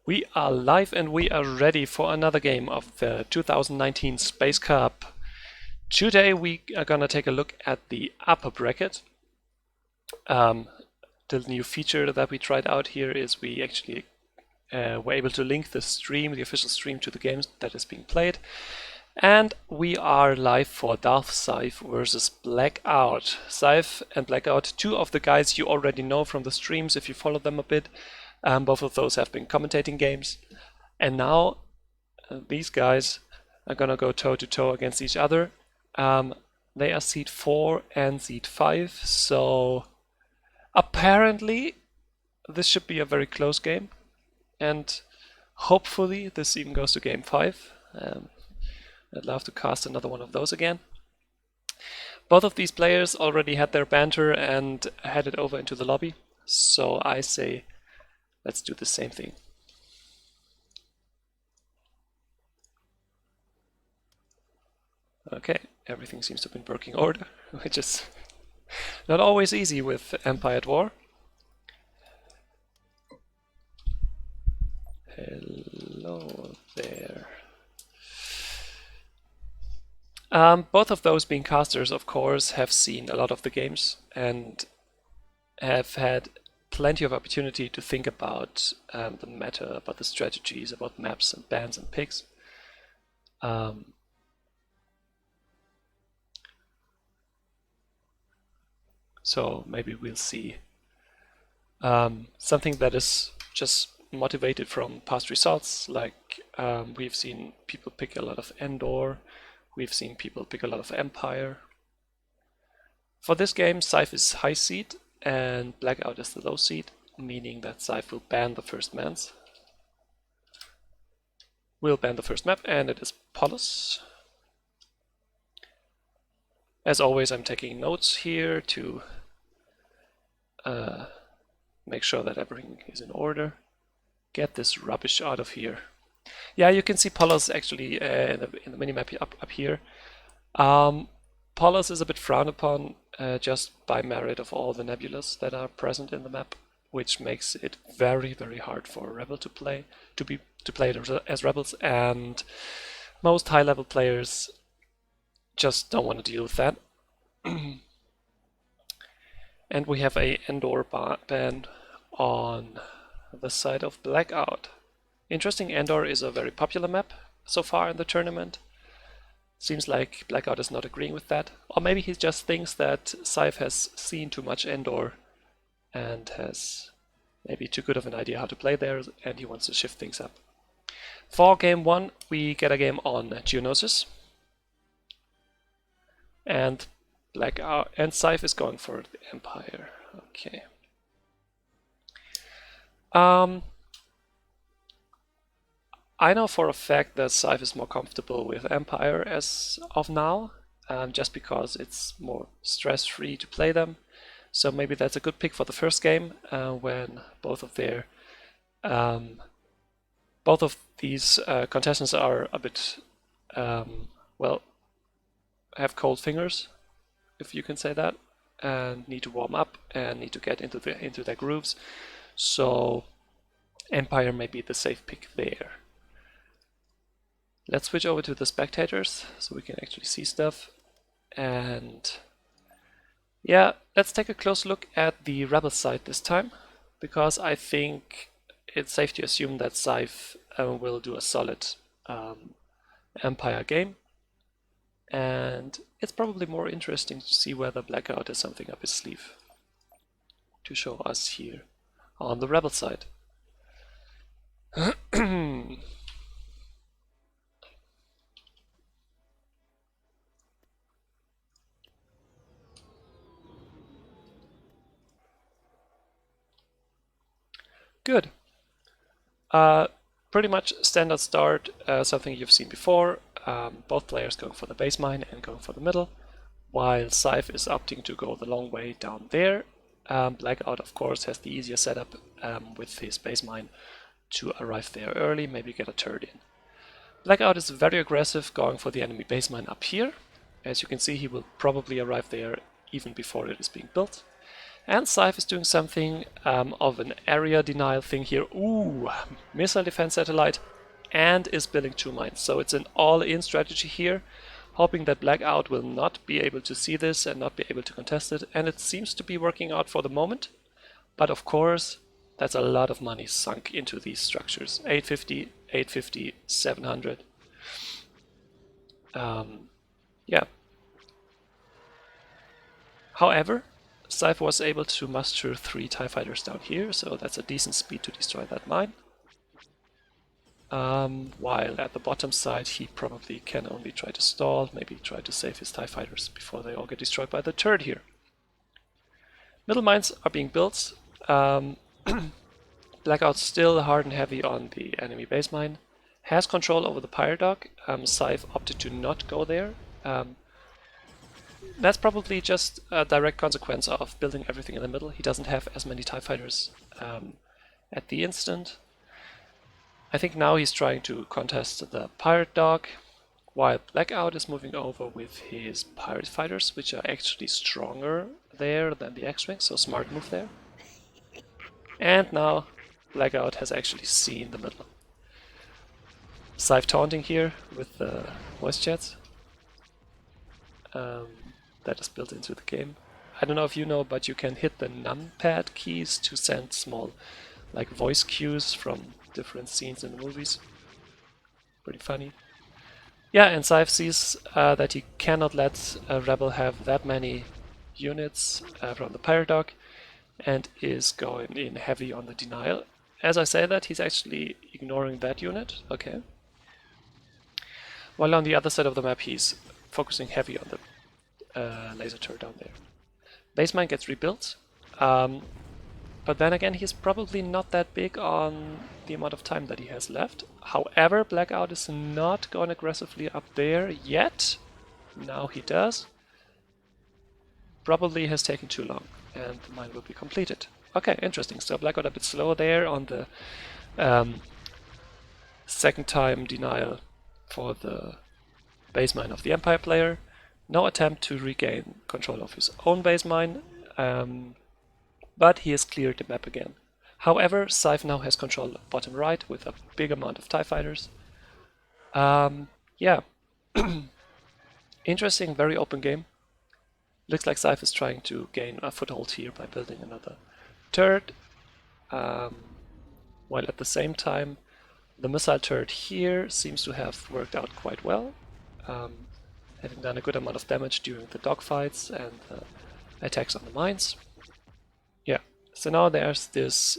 We are live and we are ready for another game of the 2019 Space Cup. Today we are gonna take a look at the upper bracket. The new feature that we tried out here is we actually were able to link the stream, the official stream, to the games that is being played. And we are live for DarthCyfe versus Blackout. Cyfe and Blackout, two of the guys you already know from the streams if you follow them a bit. Both of those have been commentating games. And now these guys are gonna go toe to toe against each other. They are seed 4 and seed 5, so apparently this should be a very close game. And hopefully this even goes to game 5. I'd love to cast another one of those again. Both of these players already had their banter and headed over into the lobby, so I say let's do the same thing. Okay, everything seems to have been working order, which is not always easy with Empire at War. Hello there. Both of those being casters, of course, have seen a lot of the games and have had plenty of opportunity to think about the meta, about the strategies, about maps and bans and picks. So maybe we'll see something that is just motivated from past results, like we've seen people pick a lot of Endor, we've seen people pick a lot of Empire. For this game, Cyfe is high seed and Blackout is the low seed, meaning that Cyfe will ban the first mans. We'll ban the first map, and it is Polis. As always, I'm taking notes here to make sure that everything is in order. Get this rubbish out of here. Yeah, you can see Polis actually in the minimap up here. Polis is a bit frowned upon just by merit of all the nebulas that are present in the map, which makes it very, very hard for a rebel to play it as rebels, and most high-level players just don't want to deal with that. And we have a Endor ban on the side of Blackout. Interesting, Endor is a very popular map so far in the tournament. Seems like Blackout is not agreeing with that. Or maybe he just thinks that Cyfe has seen too much Endor and has maybe too good of an idea how to play there, and he wants to shift things up. For game 1, we get a game on Geonosis. And Blackout and Cyfe is going for the Empire. Okay. I know for a fact that Cyfe is more comfortable with Empire as of now, just because it's more stress-free to play them. So maybe that's a good pick for the first game, when both of these contestants are a bit, well, have cold fingers, if you can say that, and need to warm up and need to get into their grooves. So Empire may be the safe pick there. Let's switch over to the spectators so we can actually see stuff. And yeah, let's take a close look at the rebel side this time, because I think it's safe to assume that Cyfe will do a solid Empire game. And it's probably more interesting to see whether Blackout has something up his sleeve to show us here on the rebel side. Good. Pretty much standard start, something you've seen before. Both players going for the base mine and going for the middle, while Cyfe is opting to go the long way down there. Blackout, of course, has the easier setup with his base mine to arrive there early, maybe get a turret in. Blackout is very aggressive, going for the enemy base mine up here. As you can see, he will probably arrive there even before it is being built. And Cyfe is doing something of an area denial thing here. Ooh, missile defense satellite, and is building 2 mines. So it's an all-in strategy here, hoping that Blackout will not be able to see this and not be able to contest it. And it seems to be working out for the moment. But of course, that's a lot of money sunk into these structures. 850, 850, 700. Yeah. However, Cyfe was able to muster 3 TIE fighters down here, so that's a decent speed to destroy that mine. While at the bottom side he probably can only try to stall, maybe try to save his TIE fighters before they all get destroyed by the turret here. Middle mines are being built. Blackout still hard and heavy on the enemy base mine. Has control over the Pyre Dog. Cyfe opted to not go there. That's probably just a direct consequence of building everything in the middle. He doesn't have as many TIE fighters at the instant. I think now he's trying to contest the Pirate Dog, while Blackout is moving over with his Pirate Fighters, which are actually stronger there than the X-Wing, so smart move there. And now Blackout has actually seen the middle. Cyfe taunting here with the voice chats. That is built into the game. I don't know if you know, but you can hit the numpad keys to send small like voice cues from different scenes in the movies. Pretty funny. Yeah, and Cyfe sees that he cannot let a rebel have that many units from the Pirate Dog and is going in heavy on the denial. As I say that, he's actually ignoring that unit. Okay. While on the other side of the map, he's focusing heavy on the laser turret down there. Base mine gets rebuilt, but then again he's probably not that big on the amount of time that he has left. However, Blackout is not going aggressively up there yet. Now he does. Probably has taken too long and the mine will be completed. Okay, interesting. So Blackout a bit slower there on the second time denial for the base mine of the Empire player. No attempt to regain control of his own base mine, but he has cleared the map again. However, Cyfe now has control of bottom right with a big amount of TIE fighters. Yeah, interesting, very open game. Looks like Cyfe is trying to gain a foothold here by building another turret, while at the same time the missile turret here seems to have worked out quite well. Having done a good amount of damage during the dogfights and attacks on the mines. Yeah, so now there's this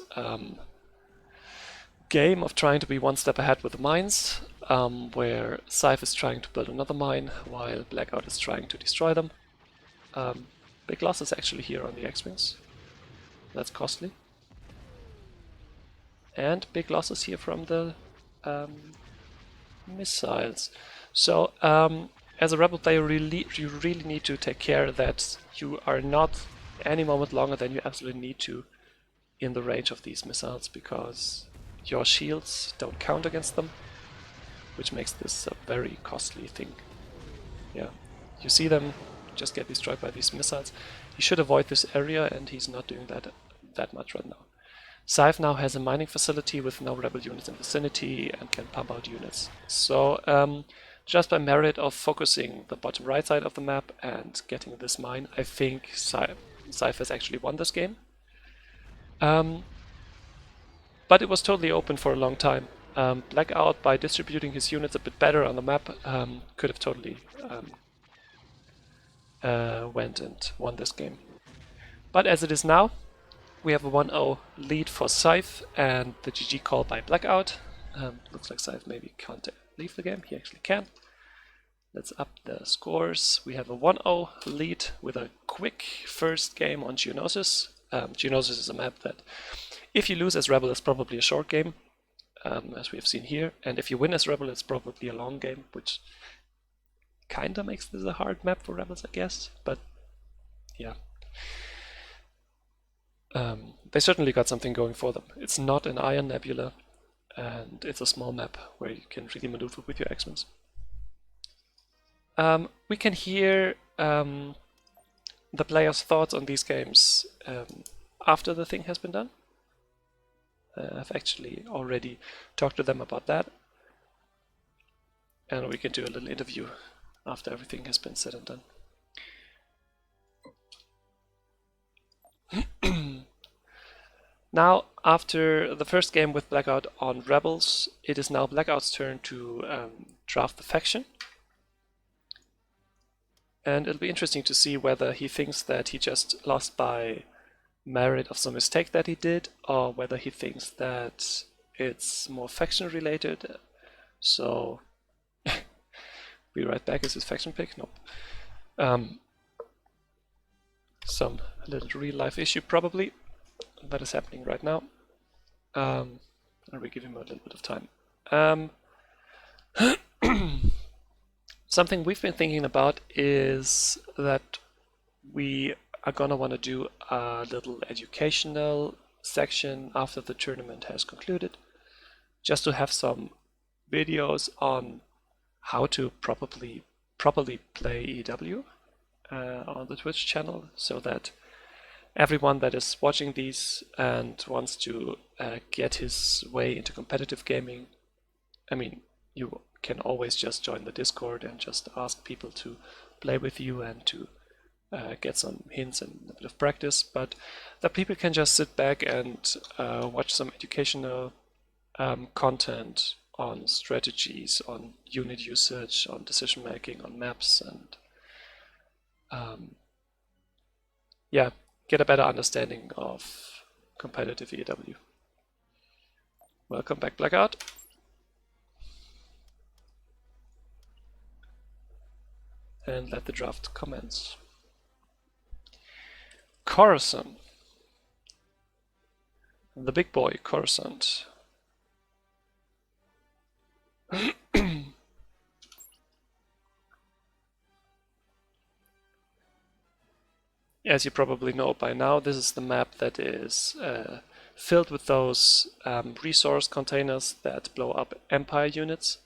game of trying to be one step ahead with the mines, where Cyfe is trying to build another mine while Blackout is trying to destroy them. Big losses actually here on the X-Wings. That's costly. And big losses here from the missiles. So as a rebel player, you really need to take care that you are not any moment longer than you absolutely need to in the range of these missiles, because your shields don't count against them, which makes this a very costly thing. Yeah, you see them just get destroyed by these missiles. He should avoid this area, and he's not doing that much right now. Cyfe now has a mining facility with no rebel units in the vicinity and can pump out units. So just by merit of focusing the bottom right side of the map and getting this mine, I think Cyfe has actually won this game. But it was totally open for a long time. Blackout, by distributing his units a bit better on the map, could have totally went and won this game. But as it is now, we have a 1-0 lead for Cyfe and the GG call by Blackout. Looks like Cyfe maybe can't leave the game. He actually can. Let's up the scores. We have a 1-0 lead with a quick first game on Geonosis. Geonosis is a map that, if you lose as Rebel, it's probably a short game, as we have seen here. And if you win as Rebel, it's probably a long game, which kinda makes this a hard map for Rebels, I guess. But yeah. They certainly got something going for them. It's not an Iron Nebula, and it's a small map where you can really maneuver with your X-Wings. We can hear the players' thoughts on these games after the thing has been done. I've actually already talked to them about that. And we can do a little interview after everything has been said and done. Now, after the first game with Blackout on Rebels, it is now Blackout's turn to draft the faction. And it'll be interesting to see whether he thinks that he just lost by merit of some mistake that he did, or whether he thinks that it's more faction related. So, be right back. Is his faction pick? Nope. Some little real life issue probably that is happening right now. And we give him a little bit of time. Something we've been thinking about is that we are gonna want to do a little educational section after the tournament has concluded, just to have some videos on how to properly play EW on the Twitch channel, so that everyone that is watching these and wants to get his way into competitive gaming, I mean, you can always just join the Discord and just ask people to play with you and to get some hints and a bit of practice, but that people can just sit back and watch some educational content on strategies, on unit usage, on decision making, on maps, and yeah, get a better understanding of competitive EW. Welcome back, Blackout. And let the draft commence. Coruscant. The big boy, Coruscant. As you probably know by now, this is the map that is filled with those resource containers that blow up Empire units,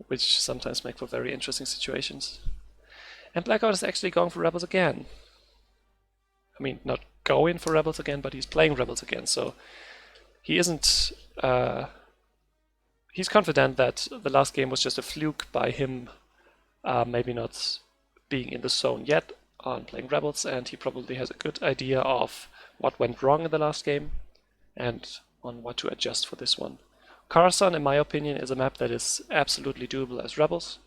which sometimes make for very interesting situations. And Blackout is actually going for Rebels again. I mean, not going for Rebels again, but he's playing Rebels again, so he isn't... he's confident that the last game was just a fluke by him maybe not being in the zone yet on playing Rebels, and he probably has a good idea of what went wrong in the last game and on what to adjust for this one. Coruscant, in my opinion, is a map that is absolutely doable as Rebels.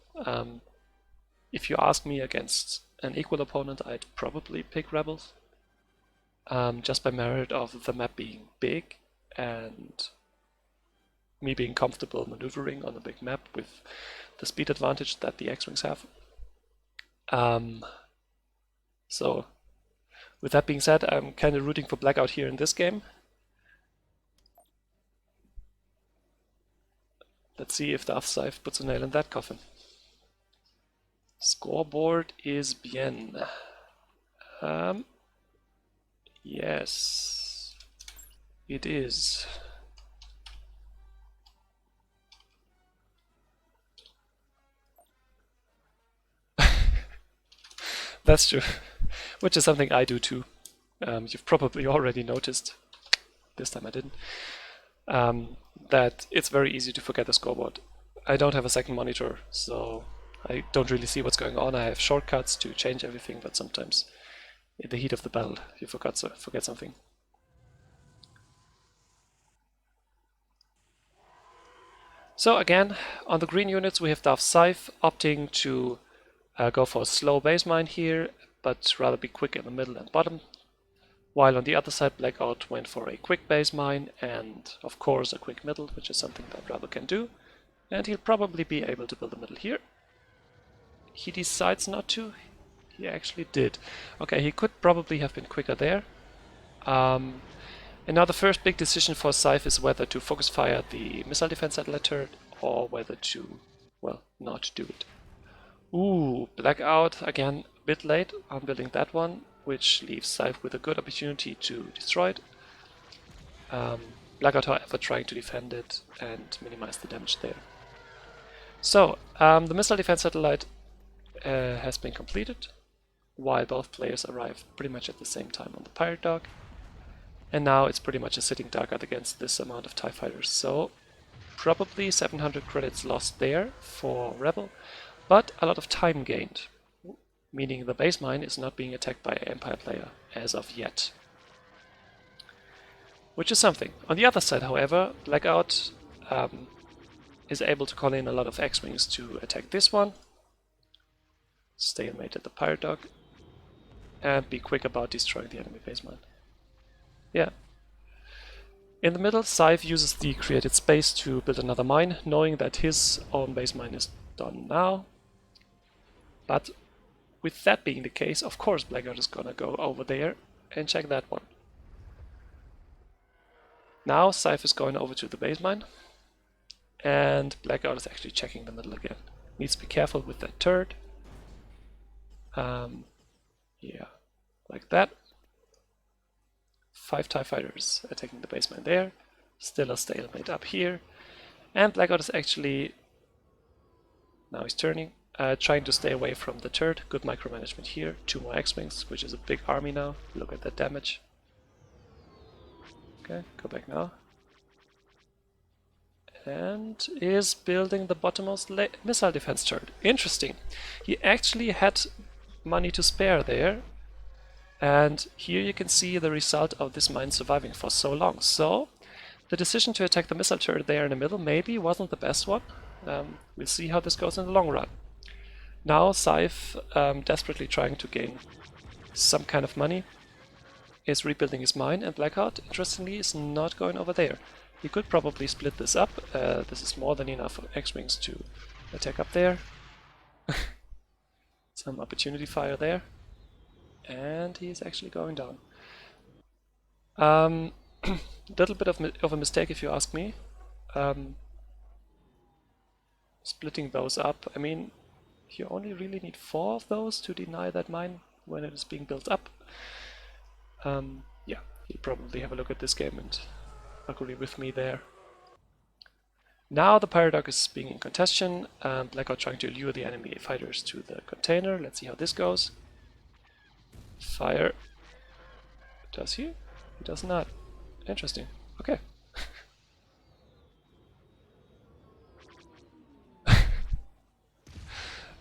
If you ask me against an equal opponent, I'd probably pick Rebels, just by merit of the map being big and me being comfortable maneuvering on a big map with the speed advantage that the X-Wings have. So, with that being said, I'm kind of rooting for Blackout here in this game. Let's see if DarthCyfe puts a nail in that coffin. Scoreboard is bien. Yes, it is. That's true, which is something I do too. You've probably already noticed, this time I didn't, that it's very easy to forget the scoreboard. I don't have a second monitor, so I don't really see what's going on. I have shortcuts to change everything, but sometimes in the heat of the battle you forget something. So again, on the green units we have DarthCyfe opting to go for a slow base mine here, but rather be quick in the middle and bottom. While on the other side, Blackout went for a quick base mine and, of course, a quick middle, which is something that Rebel can do. And he'll probably be able to build a middle here. He decides not to. He actually did. Okay, he could probably have been quicker there. And now the first big decision for Cyfe is whether to focus fire the missile defense satellite turret or whether to, well, not do it. Ooh, Blackout, again, a bit late on building that one, which leaves Cyfe with a good opportunity to destroy it. Blackout, however, trying to defend it and minimize the damage there. So, the missile defense satellite has been completed. while both players arrive pretty much at the same time on the pirate dock. And now it's pretty much a sitting duck against this amount of TIE fighters. So probably 700 credits lost there for Rebel, but a lot of time gained, meaning the base mine is not being attacked by an Empire player as of yet. Which is something. On the other side, however, Blackout is able to call in a lot of X-Wings to attack this one, stalemate at the pirate dock, and be quick about destroying the enemy base mine. Yeah. In the middle, Cyfe uses the created space to build another mine, knowing that his own base mine is done now. But with that being the case, of course Blackout is gonna go over there and check that one. Now Cyfe is going over to the base mine, and Blackout is actually checking the middle again. Needs to be careful with that turret. Yeah, like that. 5 TIE fighters attacking the base mine there. Still a stalemate up here. And Blackout is actually, now he's turning, trying to stay away from the turret. Good micromanagement here. 2 more X-Wings, which is a big army now. Look at that damage. Okay, go back now. And is building the bottommost missile defense turret. Interesting. He actually had money to spare there. And here you can see the result of this mine surviving for so long. So the decision to attack the missile turret there in the middle maybe wasn't the best one. We'll see how this goes in the long run. Now Cyfe, desperately trying to gain some kind of money, is rebuilding his mine, and Blackout, interestingly, is not going over there. He could probably split this up. This is more than enough X-Wings to attack up there. Some opportunity fire there. And he is actually going down. Little bit of a mistake if you ask me. Splitting those up, I mean, you only really need 4 of those to deny that mine when it is being built up. Yeah, you'll probably have a look at this game and agree with me there. Now the pirate dock is being in contention, Blackout trying to lure the enemy fighters to the container. Let's see how this goes. Fire. Does he? He does not. Interesting. Okay.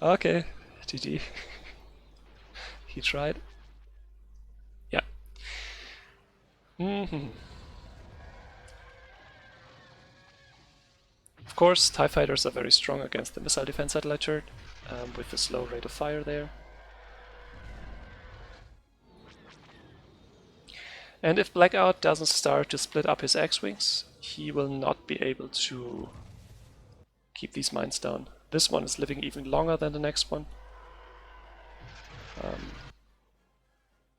Okay. GG. He tried. Yeah. Of course, TIE fighters are very strong against the missile defense satellite turret, with the slow rate of fire there. And if Blackout doesn't start to split up his X-Wings, he will not be able to keep these mines down. This one is living even longer than the next one.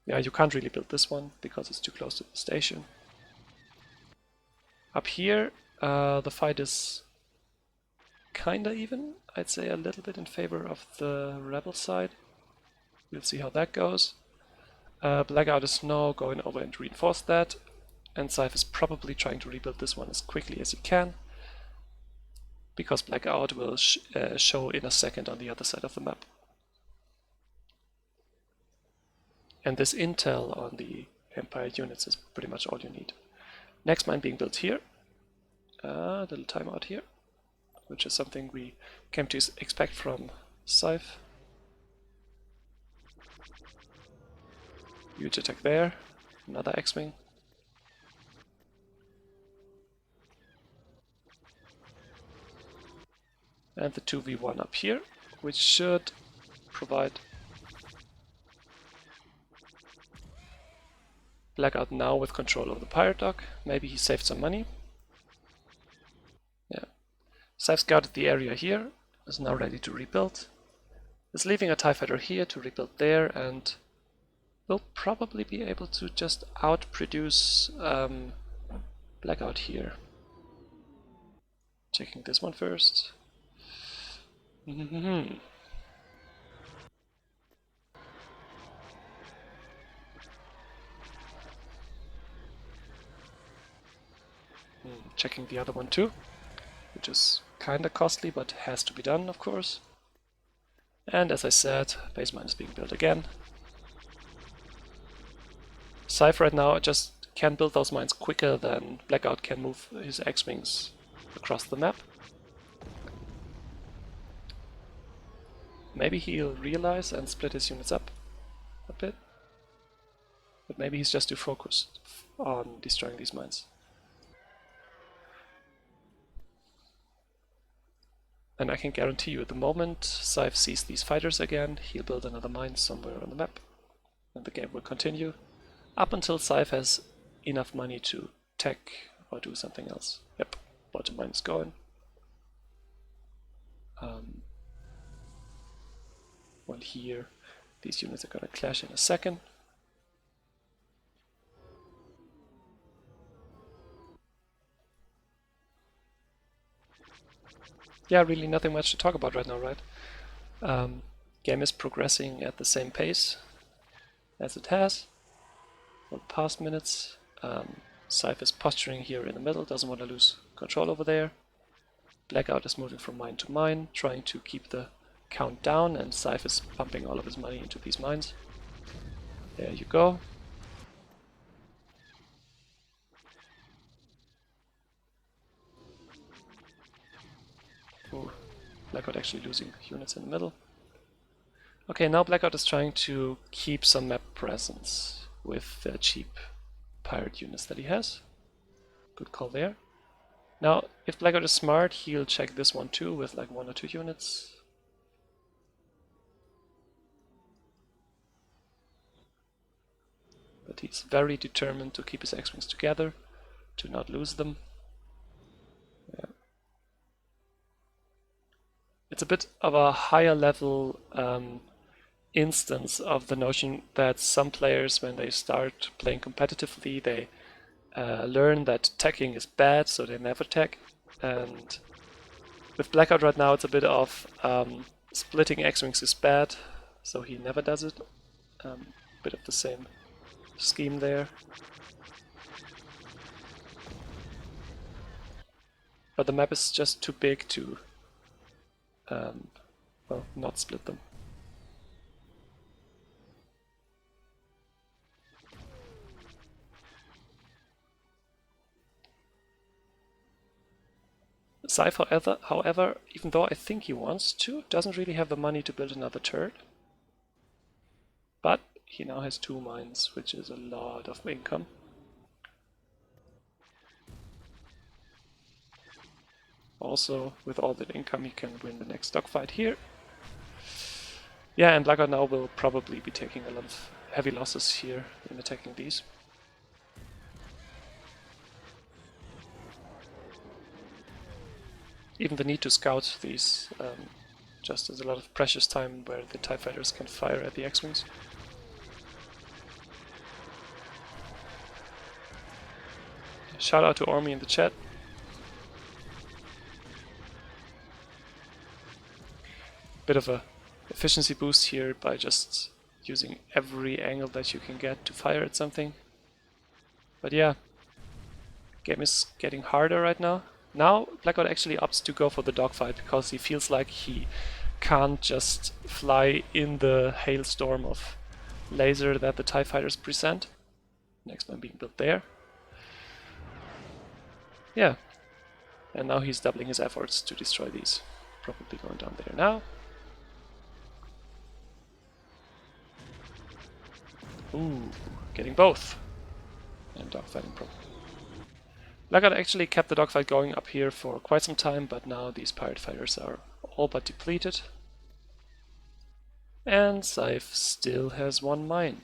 Yeah, you can't really build this one because it's too close to the station. Up here, the fight is kinda even. I'd say a little bit in favor of the rebel side. We'll see how that goes. Blackout is now going over and reinforce that, and Cyfe is probably trying to rebuild this one as quickly as he can, because Blackout will show in a second on the other side of the map. And this intel on the Empire units is pretty much all you need. Next mine being built here. A little timeout here, which is something we came to expect from Cyfe. Huge attack there, another X-Wing. And the 2v1 up here, which should provide Blackout now with control of the pirate dock. Maybe he saved some money. Yeah. Cyfe scouted the area here, is now ready to rebuild. Is leaving a TIE fighter here to rebuild there, and will probably be able to just outproduce Blackout here. Checking this one first. Checking the other one too, which is kinda costly but has to be done, of course. And as I said, base mine is being built again. Cyfe right now just can build those mines quicker than Blackout can move his X-Wings across the map. Maybe he'll realize and split his units up a bit. But maybe he's just too focused on destroying these mines. And I can guarantee you, at the moment Cyfe sees these fighters again, he'll build another mine somewhere on the map. And the game will continue up until Cyfe has enough money to tech or do something else. Yep, bottom mine is going. Well, here these units are gonna clash in a second. Yeah, really nothing much to talk about right now, right? Game is progressing at the same pace as it has for the past minutes. Cyfe is posturing here in the middle, doesn't want to lose control over there. Blackout is moving from mine to mine, trying to keep the count down, and Cyfe is pumping all of his money into these mines. There you go. Ooh, Blackout actually losing units in the middle. Okay, now Blackout is trying to keep some map presence with the cheap pirate units that he has. Good call there. Now, if Blackout is smart, he'll check this one too with like 1 or 2 units. But he's very determined to keep his X-Wings together, to not lose them. Yeah. It's a bit of a higher level instance of the notion that some players, when they start playing competitively, they learn that teching is bad, so they never tech. And with Blackout right now, it's a bit of splitting X-Wings is bad, so he never does it. Bit of the same scheme there. But the map is just too big to, well, not split them. Cyfe, however, even though I think he wants to, doesn't really have the money to build another turret. But he now has 2 mines, which is a lot of income. Also, with all that income, he can win the next dogfight here. Yeah, and Blackout now will probably be taking a lot of heavy losses here in attacking these. Even the need to scout these just is a lot of precious time where the TIE fighters can fire at the X-Wings. Shout out to Ormy in the chat. Bit of a efficiency boost here by just using every angle that you can get to fire at something. But yeah, game is getting harder right now. Now Blackout actually opts to go for the dogfight because he feels like he can't just fly in the hailstorm of laser that the TIE fighters present. Next one being built there. Yeah, and now he's doubling his efforts to destroy these. Probably going down there now. Ooh, getting both. And dogfighting probably. Blackout actually kept the dogfight going up here for quite some time, but now these pirate fighters are all but depleted. And Cyfe still has 1 mine.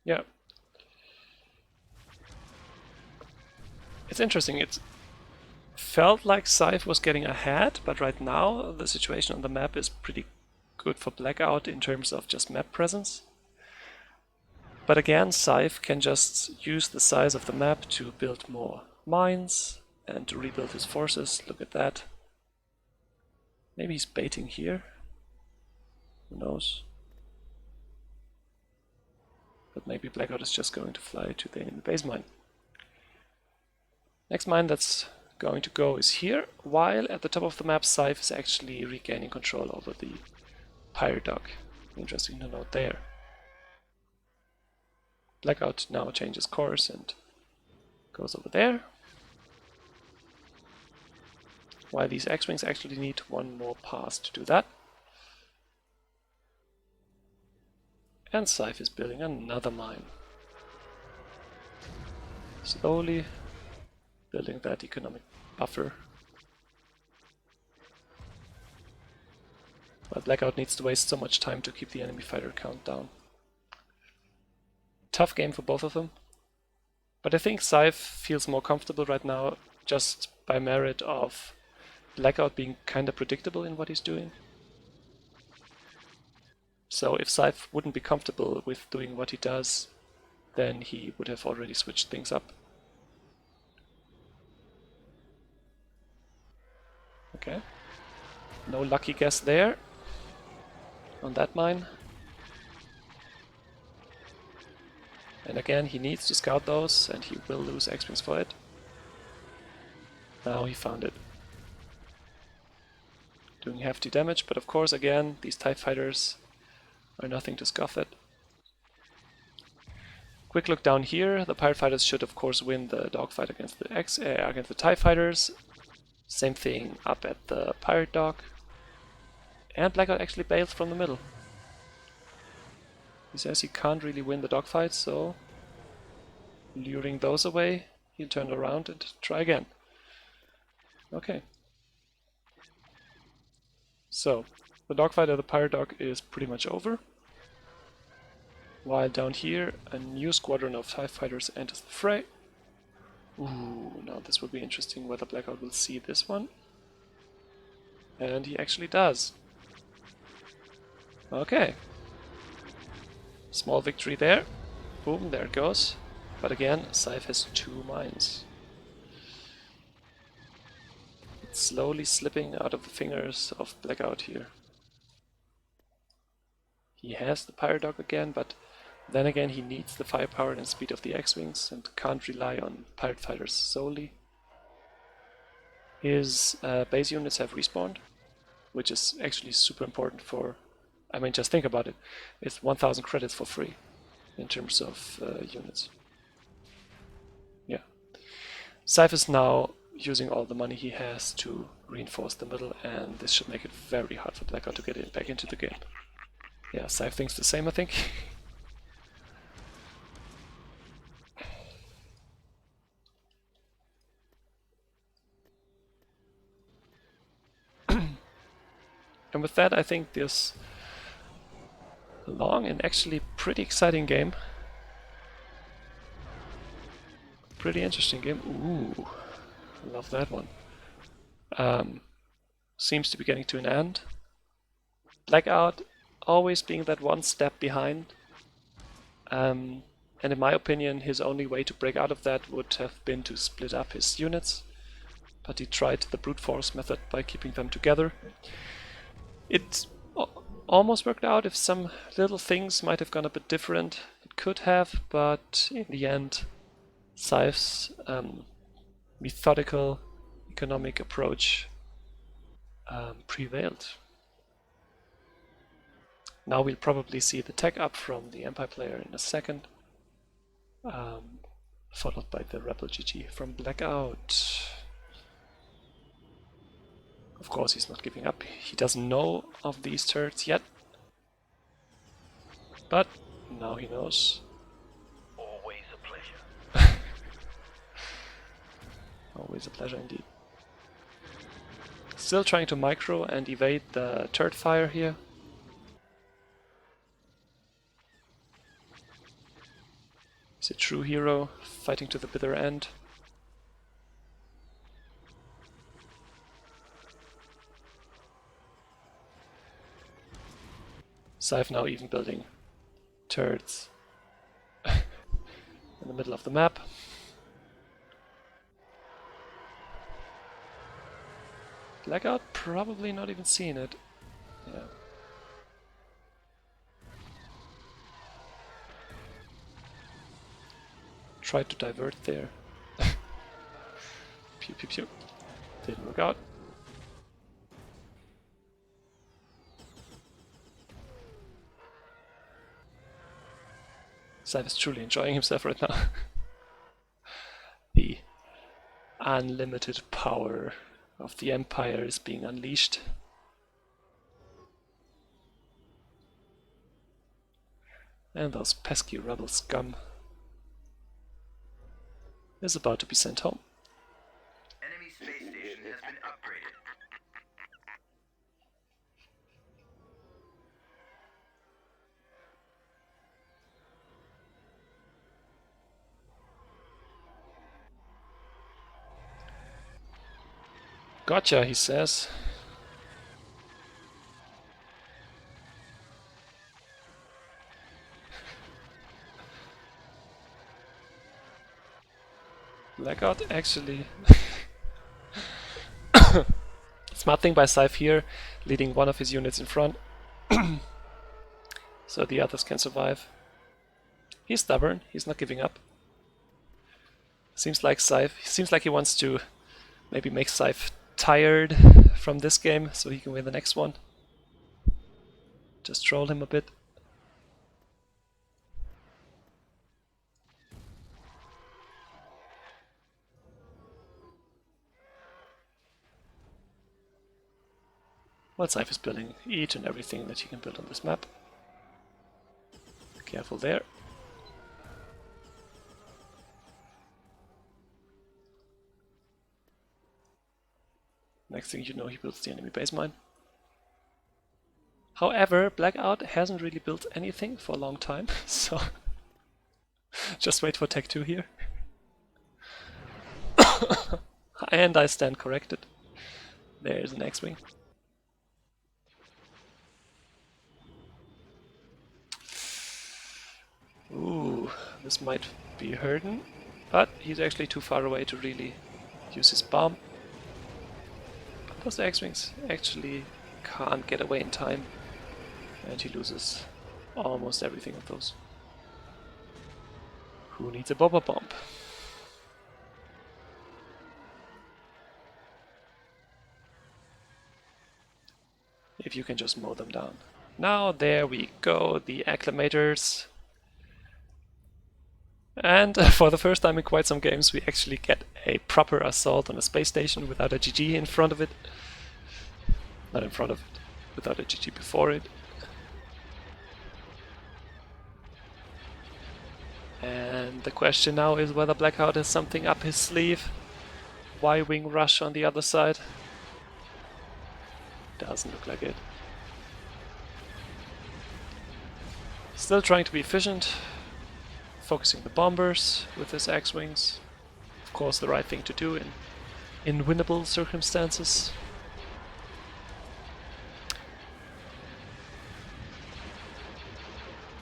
Yeah. It's interesting, it felt like Cyfe was getting ahead, but right now the situation on the map is pretty good for Blackout in terms of just map presence. But again, Cyfe can just use the size of the map to build more mines and to rebuild his forces. Look at that. Maybe he's baiting here. Who knows? But maybe Blackout is just going to fly to the base mine. Next mine that's going to go is here, while at the top of the map Cyfe is actually regaining control over the pirate dock. Interesting to note there. Blackout now changes course and goes over there, while these X-Wings actually need one more pass to do that. And Cyfe is building another mine. Slowly building that economic buffer. But Blackout needs to waste so much time to keep the enemy fighter count down. Tough game for both of them. But I think Cyfe feels more comfortable right now just by merit of Blackout being kinda predictable in what he's doing. So if Cyfe wouldn't be comfortable with doing what he does, then he would have already switched things up. Okay. No lucky guess there on that mine. And again, he needs to scout those, and he will lose X-Wings for it. Now he found it. Doing hefty damage, but of course, again, these TIE fighters are nothing to scoff at. Quick look down here. The pirate fighters should, of course, win the dogfight against the TIE fighters. Same thing up at the pirate dock. And Blackout actually bails from the middle. He says he can't really win the dogfight, so luring those away, he'll turn around and try again. Okay. So, the dogfight at the pirate dock is pretty much over. While down here, a new squadron of TIE fighters enters the fray. Ooh, now this will be interesting whether Blackout will see this one. And he actually does. Okay. Small victory there. Boom, there it goes. But again, Cyfe has 2 mines. It's slowly slipping out of the fingers of Blackout here. He has the pirate dock again, but then again he needs the firepower and speed of the X-Wings and can't rely on pirate fighters solely. His base units have respawned, which is actually super important for... I mean, just think about it. It's 1000 credits for free in terms of units. Yeah. Cyfe is now using all the money he has to reinforce the middle, and this should make it very hard for Blackout to get back into the game. Yeah, Cyfe thinks the same, I think. And with that, I think this long and actually pretty exciting game. Pretty interesting game. Ooh, I love that one. Seems to be getting to an end. Blackout always being that one step behind. And in my opinion, his only way to break out of that would have been to split up his units. But he tried the brute force method by keeping them together. It almost worked out. If some little things might have gone a bit different, it could have, but in the end, Cyfe's methodical economic approach prevailed. Now we'll probably see the tech up from the Empire player in a second, followed by the Rebel GG from Blackout. Of course, he's not giving up. He doesn't know of these turrets yet, but now he knows. Always a pleasure. Always a pleasure indeed. Still trying to micro and evade the turret fire here. He's a true hero, fighting to the bitter end. Cyfe now even building turrets in the middle of the map. Blackout probably not even seeing it. Yeah. Tried to divert there. Pew pew pew. Didn't work out. Cyfe is truly enjoying himself right now. The unlimited power of the Empire is being unleashed. And those pesky rebel scum is about to be sent home. Enemy space station has been upgraded. Gotcha, he says. Blackout actually. Smart thing by Cyfe here, leading one of his units in front, so the others can survive. He's stubborn, he's not giving up. Seems like he wants to maybe make Cyfe tired from this game so he can win the next one. Just troll him a bit. Well, Cyfe is building each and everything that he can build on this map. Careful there. Next thing you know, he builds the enemy base mine. However, Blackout hasn't really built anything for a long time, so just wait for Tech 2 here. And I stand corrected. There's an X-Wing. Ooh, this might be hurting, but he's actually too far away to really use his bomb. But those X-Wings actually can't get away in time, and he loses almost everything of those. Who needs a Boba bomb? If you can just mow them down. Now there we go, the acclimators. And for the first time in quite some games we actually get a proper assault on a space station without a GG in front of it. Not in front of it, without a GG before it. And the question now is whether Blackout has something up his sleeve. Y-wing rush on the other side. Doesn't look like it. Still trying to be efficient. Focusing the bombers with his X-Wings. Of course the right thing to do in winnable circumstances.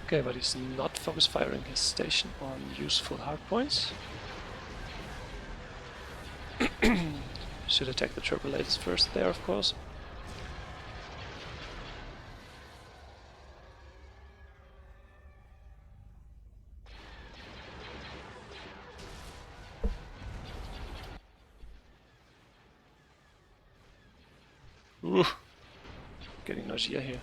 Okay, but he's not focus firing his station on useful hardpoints. Should attack the turbolators first there, of course. Ooh, getting nausea here.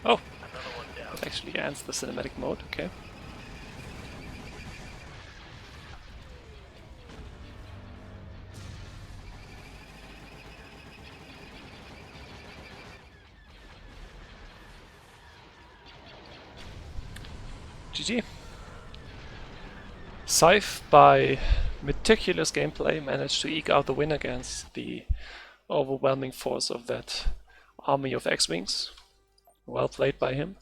Oh, that actually ends the cinematic mode, okay. GG. Cyfe, by meticulous gameplay, managed to eke out the win against the overwhelming force of that army of X-Wings. Well played by him.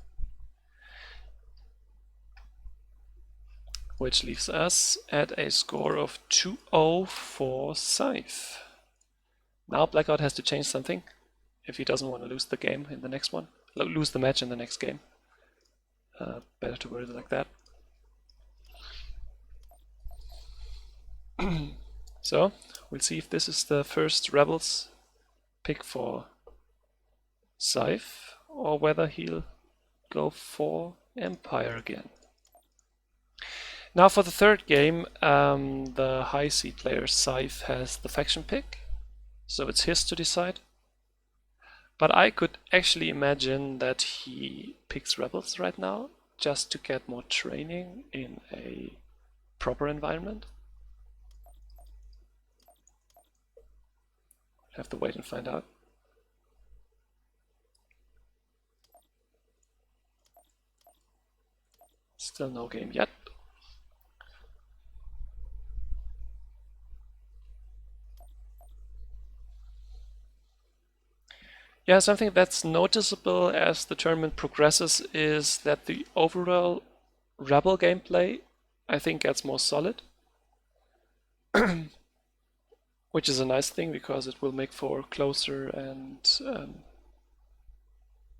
Which leaves us at a score of 2-0 for Cyfe. Now Blackout has to change something if he doesn't want to lose the game in the next one. Lose the match in the next game. Better to word it like that. So, We'll see if this is the first Rebels pick for Cyfe, or whether he'll go for Empire again. Now for the third game, the high seed player Cyfe has the faction pick, so it's his to decide. But I could actually imagine that he picks Rebels right now, just to get more training in a proper environment. Have to wait and find out. Still no game yet. Yeah, something that's noticeable as the tournament progresses is that the overall Rebel gameplay, I think, gets more solid. Which is a nice thing, because it will make for closer and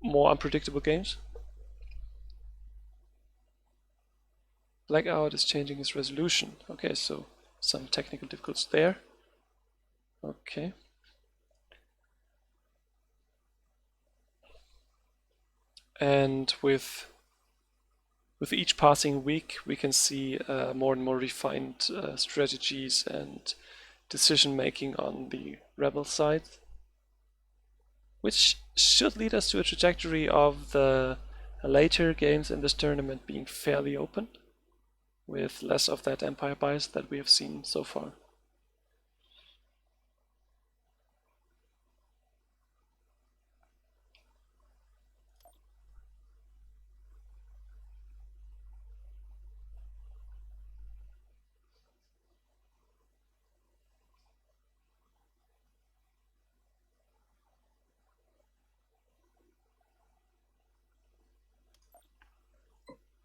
more unpredictable games. Blackout is changing his resolution. Okay, so some technical difficulties there. Okay. And with each passing week, we can see more and more refined strategies and decision making on the Rebel side, which should lead us to a trajectory of the later games in this tournament being fairly open, with less of that Empire bias that we have seen so far.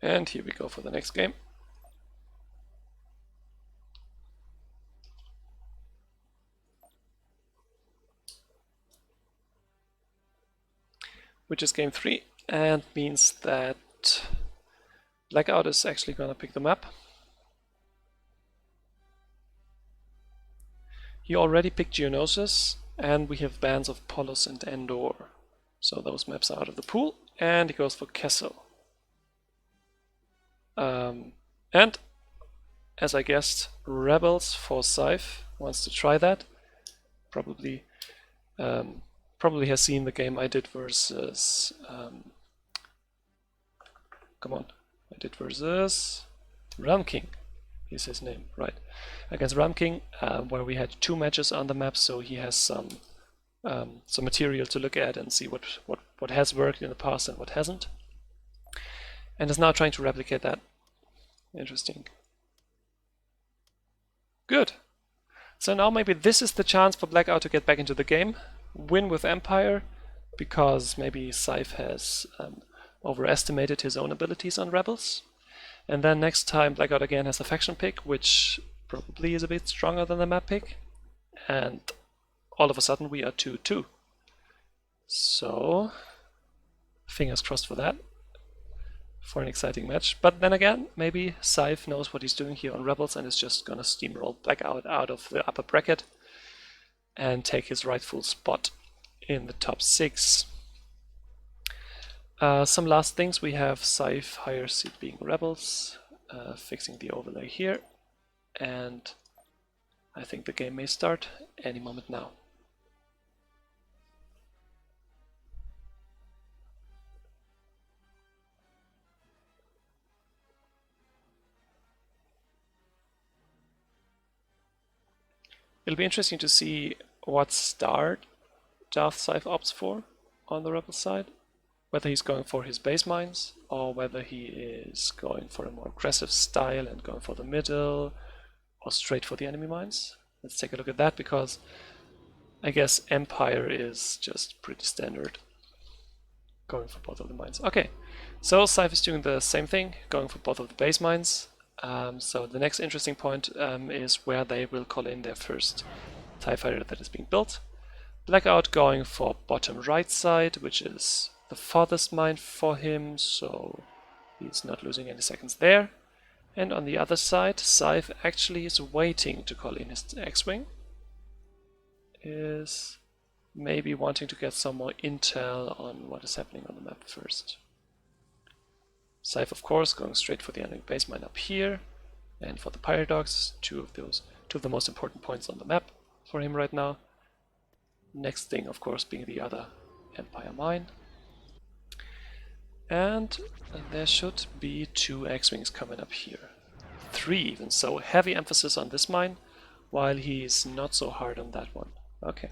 And here we go for the next game. Which is game 3, and means that Blackout is actually going to pick the map. He already picked Geonosis, and we have bans of Polos and Endor. So those maps are out of the pool, and he goes for Kessel. And, as I guessed, Rebels for Cyfe wants to try that. Probably has seen the game I did versus I did versus Ram King is his name, right? Against Ram King, where we had 2 matches on the map, so he has some material to look at and see what has worked in the past and what hasn't, and is now trying to replicate that. Interesting. Good. So now maybe this is the chance for Blackout to get back into the game, win with Empire, because maybe Cyfe has overestimated his own abilities on Rebels. And then next time Blackout again has a faction pick, which probably is a bit stronger than the map pick. And all of a sudden we are 2-2. So, fingers crossed for that. For an exciting match. But then again, maybe Cyfe knows what he's doing here on Rebels and is just gonna steamroll Blackout out of the upper bracket and take his rightful spot in the top 6. Some last things. We have Cyfe higher seed being Rebels, fixing the overlay here, and I think the game may start any moment now. It'll be interesting to see what start DarthCyfe opts for on the Rebel side. Whether he's going for his base mines, or whether he is going for a more aggressive style and going for the middle, or straight for the enemy mines. Let's take a look at that, because I guess Empire is just pretty standard. Going for both of the mines. Okay, so Cyfe is doing the same thing, going for both of the base mines. So the next interesting point is where they will call in their first TIE fighter that is being built. Blackout going for bottom right side, which is the farthest mine for him, so he's not losing any seconds there. And on the other side, Cyfe actually is waiting to call in his X-Wing. is maybe wanting to get some more intel on what is happening on the map first. Cyfe, of course, going straight for the enemy base mine up here, and for the paradox, two of the most important points on the map for him right now. Next thing, of course, being the other Empire mine. And there should be 2 X-Wings coming up here. 3 even, so heavy emphasis on this mine, while he's not so hard on that one. Okay.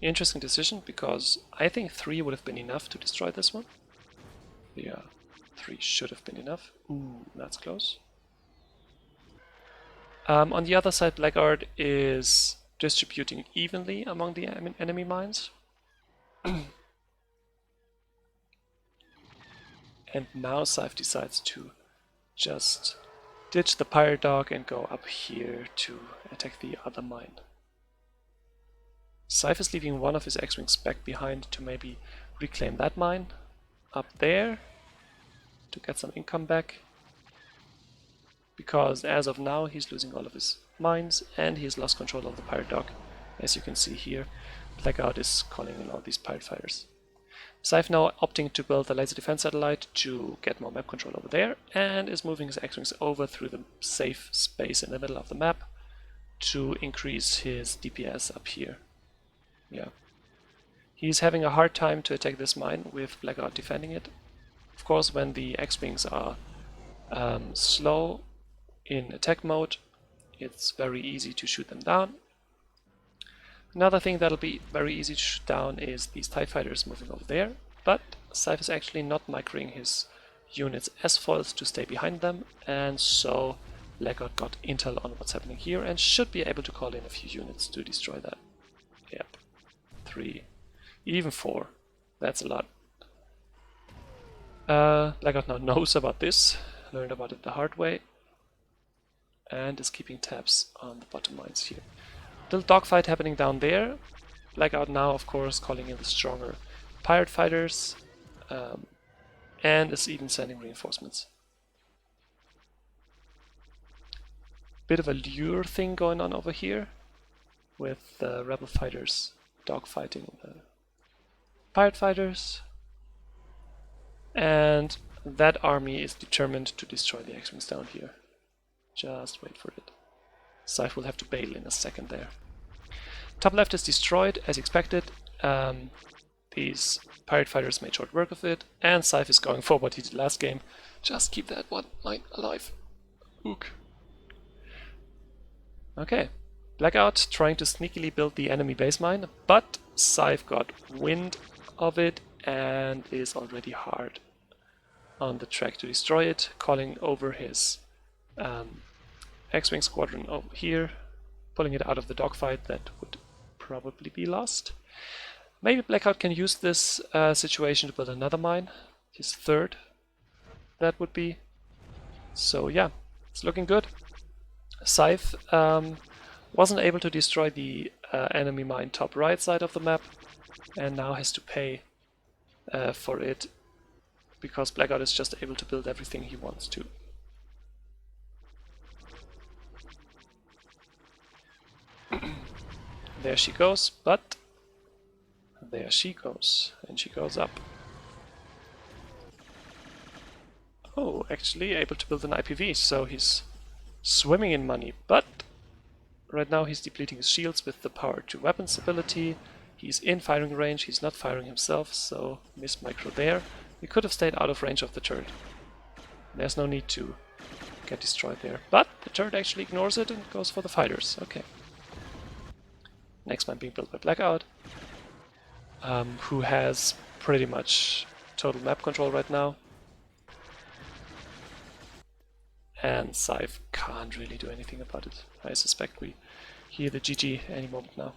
Interesting decision, because I think 3 would have been enough to destroy this one. Yeah, 3 should have been enough. Ooh, that's close. On the other side, Blackguard is distributing evenly among the enemy mines. And now Cyfe decides to just ditch the pirate dog and go up here to attack the other mine. Cyfe is leaving one of his X-Wings back behind to maybe reclaim that mine up there to get some income back. Because as of now he's losing all of his mines and he's lost control of the pirate dog. As you can see here, Blackout is calling in all these pirate fighters. Cyfe now opting to build a laser defense satellite to get more map control over there, and is moving his X-Wings over through the safe space in the middle of the map to increase his DPS up here. Yeah. He's having a hard time to attack this mine with Blackout defending it. Of course, when the X-Wings are slow in attack mode, it's very easy to shoot them down. Another thing that'll be very easy to shoot down is these TIE fighters moving over there, but Cyfe is actually not microing his units as foils to stay behind them, and so Blackout got intel on what's happening here and should be able to call in a few units to destroy that. Yep. 3, even 4. That's a lot. Blackout now knows about this, learned about it the hard way, and is keeping tabs on the bottom mines here. Little dogfight happening down there. Blackout now, of course, calling in the stronger pirate fighters, and is even sending reinforcements. Bit of a lure thing going on over here, with the rebel fighters dogfighting the pirate fighters, and that army is determined to destroy the X-Wings down here. Just wait for it. Cyfe will have to bail in a second there. Top left is destroyed, as expected. These pirate fighters made short work of it, and Cyfe is going for what he did last game. Just keep that one mine alive. Ook. Okay. Blackout trying to sneakily build the enemy base mine, but Cyfe got wind of it and is already hard on the track to destroy it, calling over his X-Wing squadron over here, pulling it out of the dogfight that would probably be lost. Maybe Blackout can use this situation to build another mine, his third, that would be. So yeah, it's looking good. Cyfe wasn't able to destroy the enemy mine top right side of the map, and now has to pay for it, because Blackout is just able to build everything he wants to. There she goes, but there she goes, and she goes up. Oh, actually able to build an IPV, so he's swimming in money, but right now he's depleting his shields with the power to weapons ability. He's in firing range, he's not firing himself, so miss micro there. He could have stayed out of range of the turret. There's no need to get destroyed there, but the turret actually ignores it and goes for the fighters. Okay. Next one being built by Blackout, who has pretty much total map control right now. And Cyfe can't really do anything about it. I suspect we hear the GG any moment now.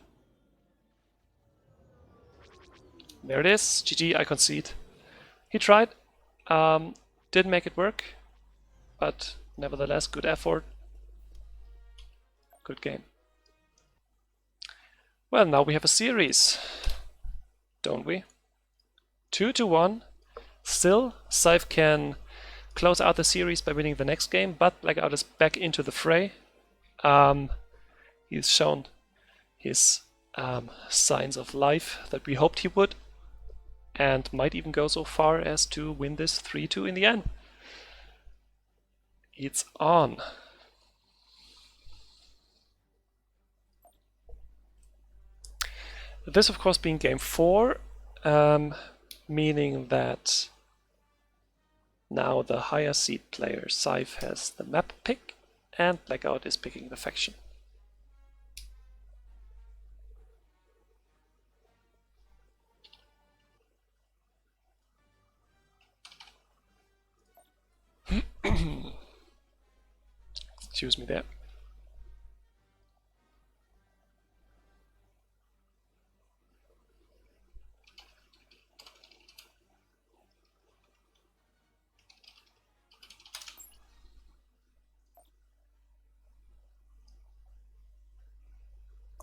There it is, GG, I concede. He tried, didn't make it work, but nevertheless, good effort, good game. Well, now we have a series, don't we? 2-1. Still, Cyfe can close out the series by winning the next game, but Blackout is back into the fray. He's shown his signs of life that we hoped he would, and might even go so far as to win this 3-2 in the end. It's on. This, of course, being game 4, meaning that now the higher seed player, Cyfe, has the map pick, and Blackout is picking the faction. Excuse me there.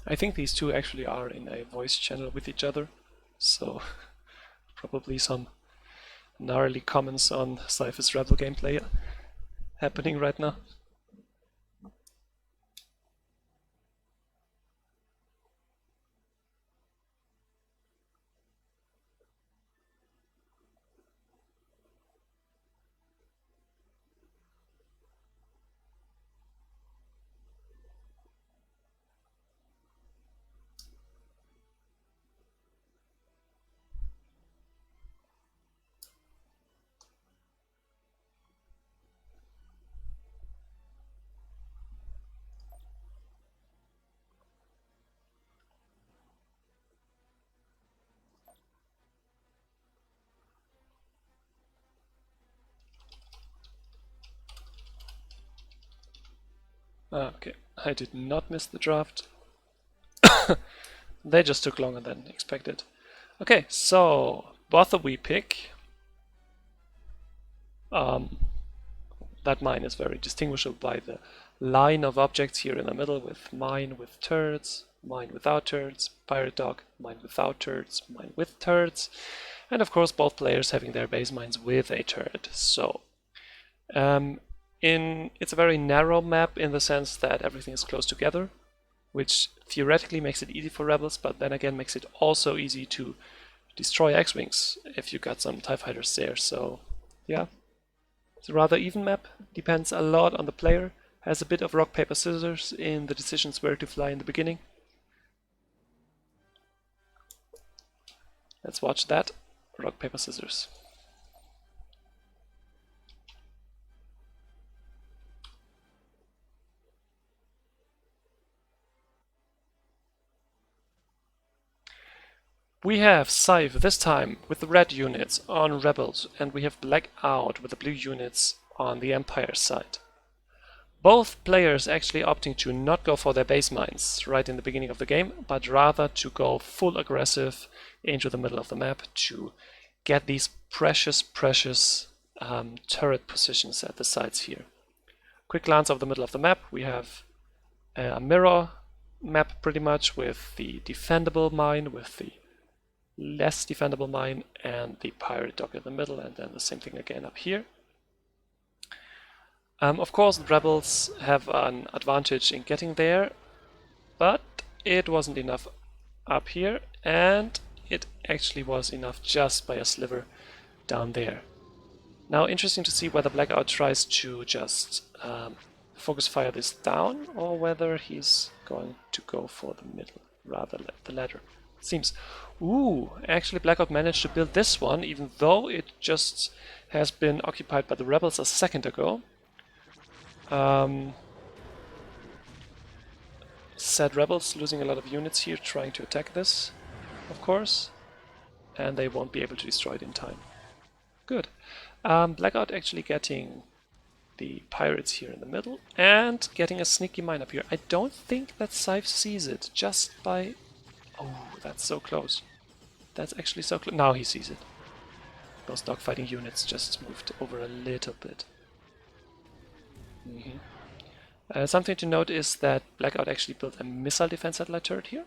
I think these two actually are in a voice channel with each other, so probably some gnarly comments on Cypher's Rebel gameplay happening right now. Okay, I did not miss the draft. They just took longer than expected. Okay, so Bother we pick. That mine is very distinguishable by the line of objects here in the middle, with mine with turrets, mine without turrets, pirate dog, mine without turrets, mine with turrets, and of course both players having their base mines with a turret. So it's a very narrow map in the sense that everything is close together, which theoretically makes it easy for rebels, but then again makes it also easy to destroy X-Wings if you got some TIE fighters there. So yeah, it's a rather even map, depends a lot on the player, has a bit of rock, paper, scissors in the decisions where to fly in the beginning. Let's watch that. Rock, paper, scissors. We have Cyfe this time with the red units on Rebels, and we have Blackout with the blue units on the Empire side. Both players actually opting to not go for their base mines right in the beginning of the game, but rather to go full aggressive into the middle of the map to get these precious turret positions at the sides here. Quick glance of the middle of the map. We have a mirror map pretty much, with the defendable mine, with the less defendable mine, and the pirate dock in the middle, and then the same thing again up here. Of course, the rebels have an advantage in getting there, but it wasn't enough up here, and it actually was enough just by a sliver down there. Now, interesting to see whether Blackout tries to just focus fire this down, or whether he's going to go for the middle, rather the latter. Seems. Ooh, actually Blackout managed to build this one, even though it just has been occupied by the rebels a second ago. Sad rebels losing a lot of units here trying to attack this, of course, and they won't be able to destroy it in time. Good. Blackout actually getting the pirates here in the middle and getting a sneaky mine up here. I don't think that Cyfe sees it just by... Oh, that's so close. That's actually so close. Now he sees it. Those dogfighting units just moved over a little bit. Something to note is that Blackout actually built a missile defense satellite turret here,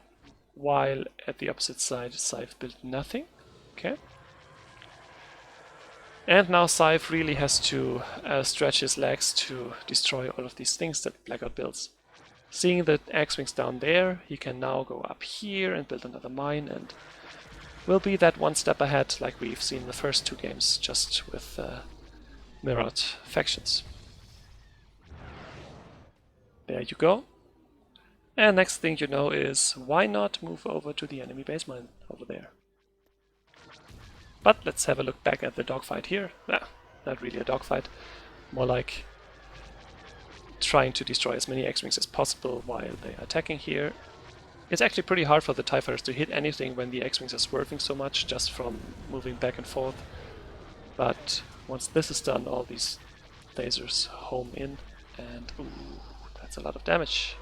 while at the opposite side Cyfe built nothing. Okay. And now Cyfe really has to stretch his legs to destroy all of these things that Blackout builds. Seeing the X-Wings down there, he can now go up here and build another mine and will be that one step ahead like we've seen in the first two games, just with mirrored factions. There you go. And next thing you know is, why not move over to the enemy base mine over there? But let's have a look back at the dogfight here. Not really a dogfight, more like trying to destroy as many X-Wings as possible while they are attacking here. It's actually pretty hard for the TIE fighters to hit anything when the X-Wings are swerving so much just from moving back and forth. But once this is done, all these lasers home in, and ooh, that's a lot of damage.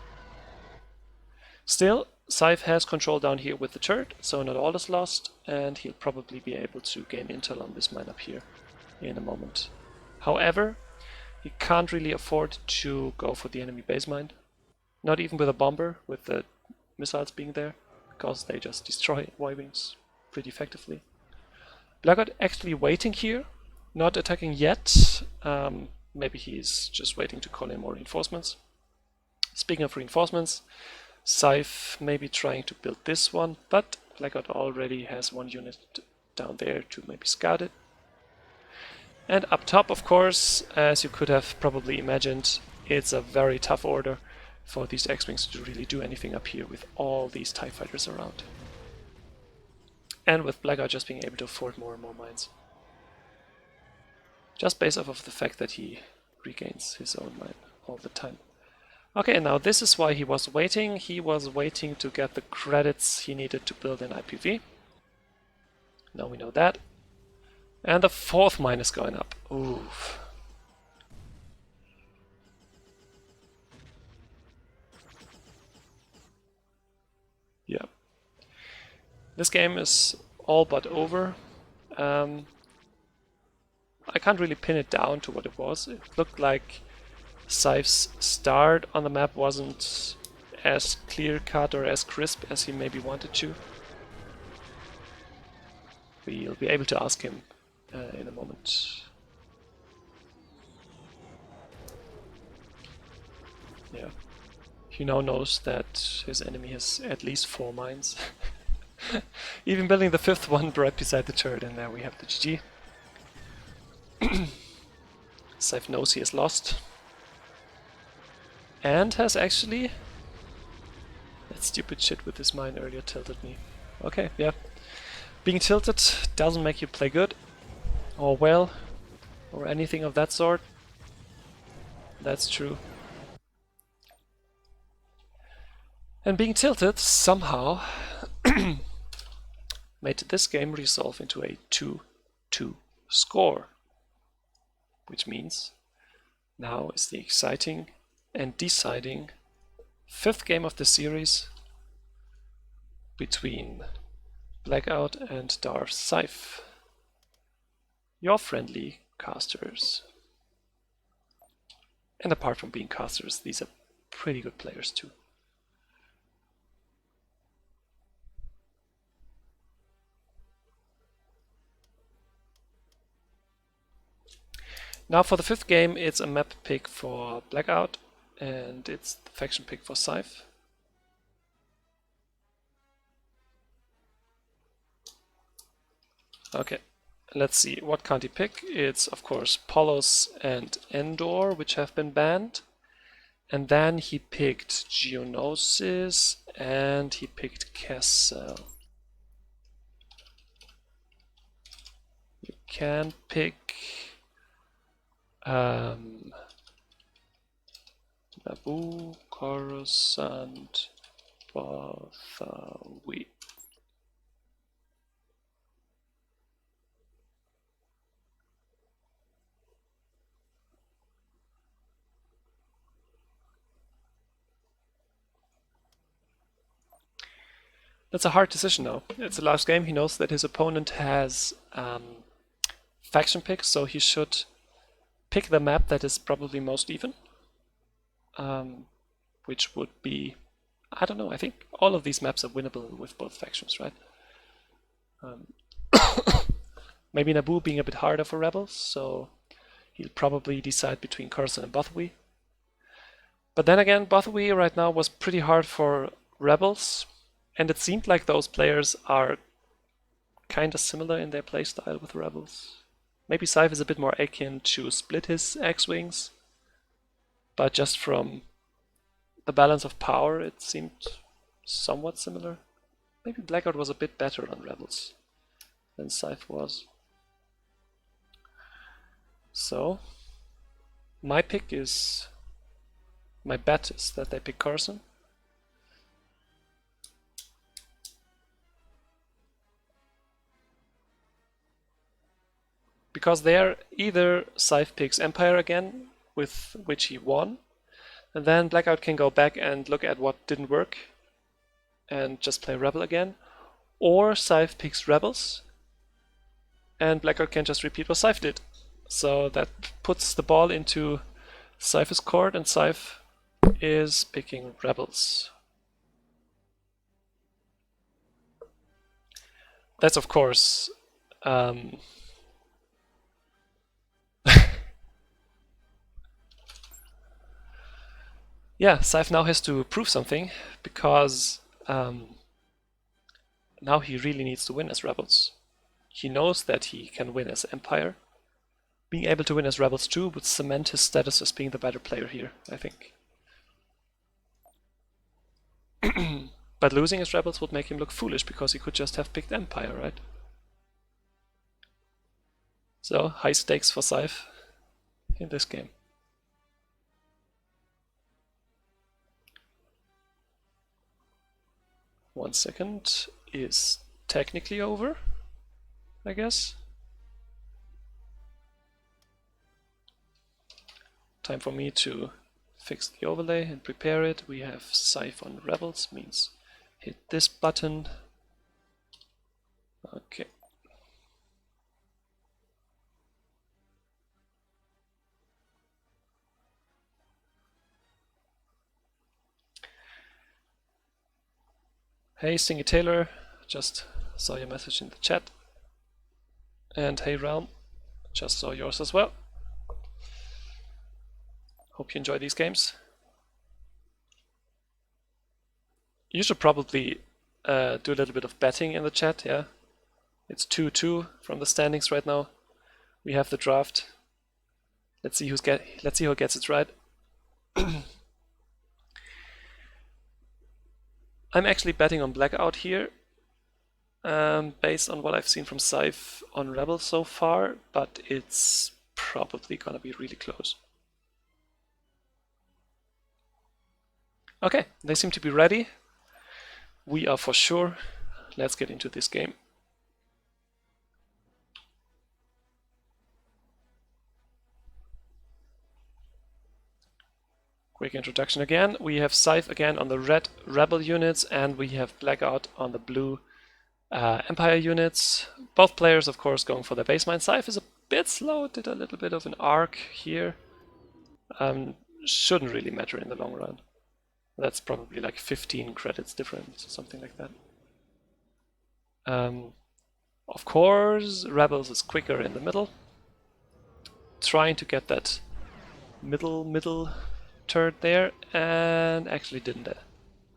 Still, Cyfe has control down here with the turret, so not all is lost, and he'll probably be able to gain intel on this mine up here in a moment. However, he can't really afford to go for the enemy base mine, not even with a bomber, with the missiles being there, because they just destroy Y-Wings pretty effectively. Blackout actually waiting here, not attacking yet. Maybe he's just waiting to call in more reinforcements. Speaking of reinforcements, Cyfe may be trying to build this one, but Blackout already has one unit down there to maybe scout it. And up top, of course, as you could have probably imagined, it's a very tough order for these X-Wings to really do anything up here with all these TIE fighters around. And with Blackout just being able to afford more and more mines. Just based off of the fact that he regains his own mine all the time. Okay, now this is why he was waiting. He was waiting to get the credits he needed to build an IPV. Now we know that. And the fourth mine is going up. Oof. Yeah. This game is all but over. I can't really pin it down to what it was. It looked like Cyfe's start on the map wasn't as clear-cut or as crisp as he maybe wanted to. We'll be able to ask him in a moment. Yeah. He now knows that his enemy has at least 4 mines. Even building the 5th one right beside the turret, and there we have the GG. Cyfe knows he has lost. And has actually... That stupid shit with this mine earlier tilted me. Okay, yeah. Being tilted doesn't make you play good, or well, or anything of that sort. That's true. And being tilted somehow made this game resolve into a 2-2 score. Which means now is the exciting and deciding 5th game of the series between Blackout and DarthCyfe, your friendly casters. And apart from being casters, these are pretty good players too. Now for the 5th game, it's a map pick for Blackout, and it's the faction pick for Cyfe. Okay, let's see, what can't he pick? It's of course Polos and Endor, which have been banned. And then he picked Geonosis, and he picked Kessel. You can pick Naboo, Coruscant, Bothawi. That's a hard decision though. It's the last game. He knows that his opponent has faction picks, so he should pick the map that is probably most even. Which would be, I don't know, I think all of these maps are winnable with both factions, right? Maybe Naboo being a bit harder for rebels, so he'll probably decide between Coruscant and Bothawi. But then again, Bothawui right now was pretty hard for Rebels, and it seemed like those players are kind of similar in their playstyle with Rebels. Maybe Cyfe is a bit more akin to split his X-Wings, but just from the balance of power, it seemed somewhat similar. Maybe Blackout was a bit better on Rebels than Cyfe was. So, my bet is that they pick Carson. Because there, either Cyfe picks Empire again, with which he won, and then Blackout can go back and look at what didn't work and just play Rebel again, or Cyfe picks Rebels, and Blackout can just repeat what Cyfe did. So that puts the ball into Cyfe's court, and Cyfe is picking Rebels. That's of course yeah, Cyfe now has to prove something, because now he really needs to win as Rebels. He knows that he can win as Empire. Being able to win as Rebels too would cement his status as being the better player here, I think. But losing as Rebels would make him look foolish, because he could just have picked Empire, right? So, high stakes for Cyfe in this game. One second is technically over, I guess. Time for me to fix the overlay and prepare it. We have Cyfe on Rebels, means hit this button. Okay. Hey Stingy Taylor, just saw your message in the chat. And hey Realm, just saw yours as well. Hope you enjoy these games. You should probably do a little bit of betting in the chat, yeah? It's 2-2 from the standings right now. We have the draft. Let's see who gets it right. I'm actually betting on Blackout here, based on what I've seen from Cyfe on Rebel so far, but it's probably gonna be really close. Okay, they seem to be ready. We are for sure. Let's get into this game. Quick introduction again. We have Cyfe again on the red Rebel units, and we have Blackout on the blue Empire units. Both players, of course, going for their baseline. Cyfe is a bit slow, did a little bit of an arc here. Shouldn't really matter in the long run. That's probably like 15 credits difference or something like that. Of course, Rebels is quicker in the middle. Trying to get that middle turret there, and actually didn't there.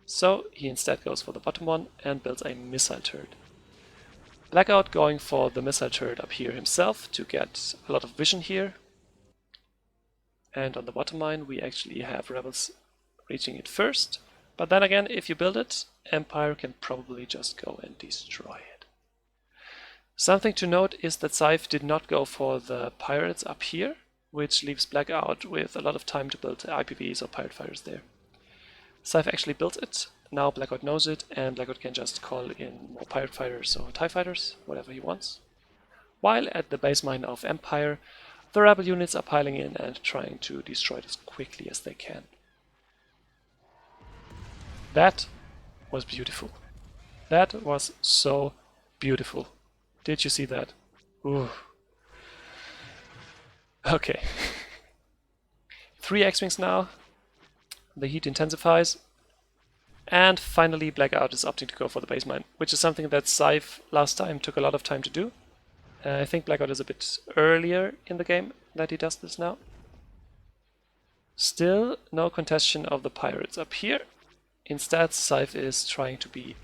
So he instead goes for the bottom one and builds a missile turret. Blackout going for the missile turret up here himself to get a lot of vision here. And on the bottom line we actually have Rebels reaching it first. But then again, if you build it, Empire can probably just go and destroy it. Something to note is that Cyfe did not go for the pirates up here, which leaves Blackout with a lot of time to build IPVs or pirate fighters there. Cyfe actually built it, now Blackout knows it, and Blackout can just call in more pirate fighters or TIE fighters, whatever he wants. While at the base mine of Empire, the rebel units are piling in and trying to destroy it as quickly as they can. That was beautiful. That was so beautiful. Did you see that? Ooh. Okay. 3 X-Wings now. The heat intensifies. And finally Blackout is opting to go for the base mine, which is something that Cyfe last time took a lot of time to do. I think Blackout is a bit earlier in the game that he does this now. Still no contention of the pirates up here. Instead, Cyfe is trying to be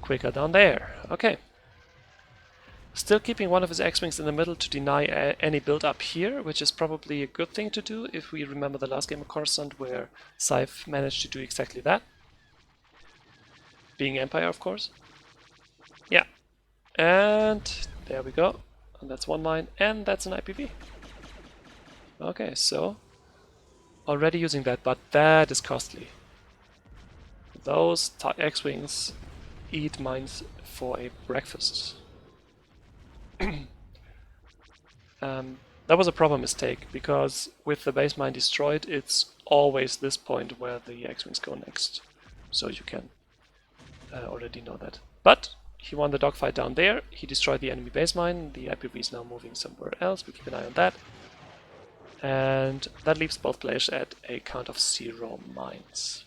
quicker down there. Okay. Still keeping one of his X-Wings in the middle to deny any build up here, which is probably a good thing to do if we remember the last game of Coruscant where Cyfe managed to do exactly that. Being Empire, of course. Yeah. And there we go. And that's one mine, and that's an IPV. Okay, so already using that, but that is costly. Those X-Wings eat mines for a breakfast. That was a proper mistake, because with the base mine destroyed, it's always this point where the X-Wings go next. So you can already know that. But he won the dogfight down there, he destroyed the enemy base mine, the IPV is now moving somewhere else, we keep an eye on that. And that leaves both players at a count of 0 mines.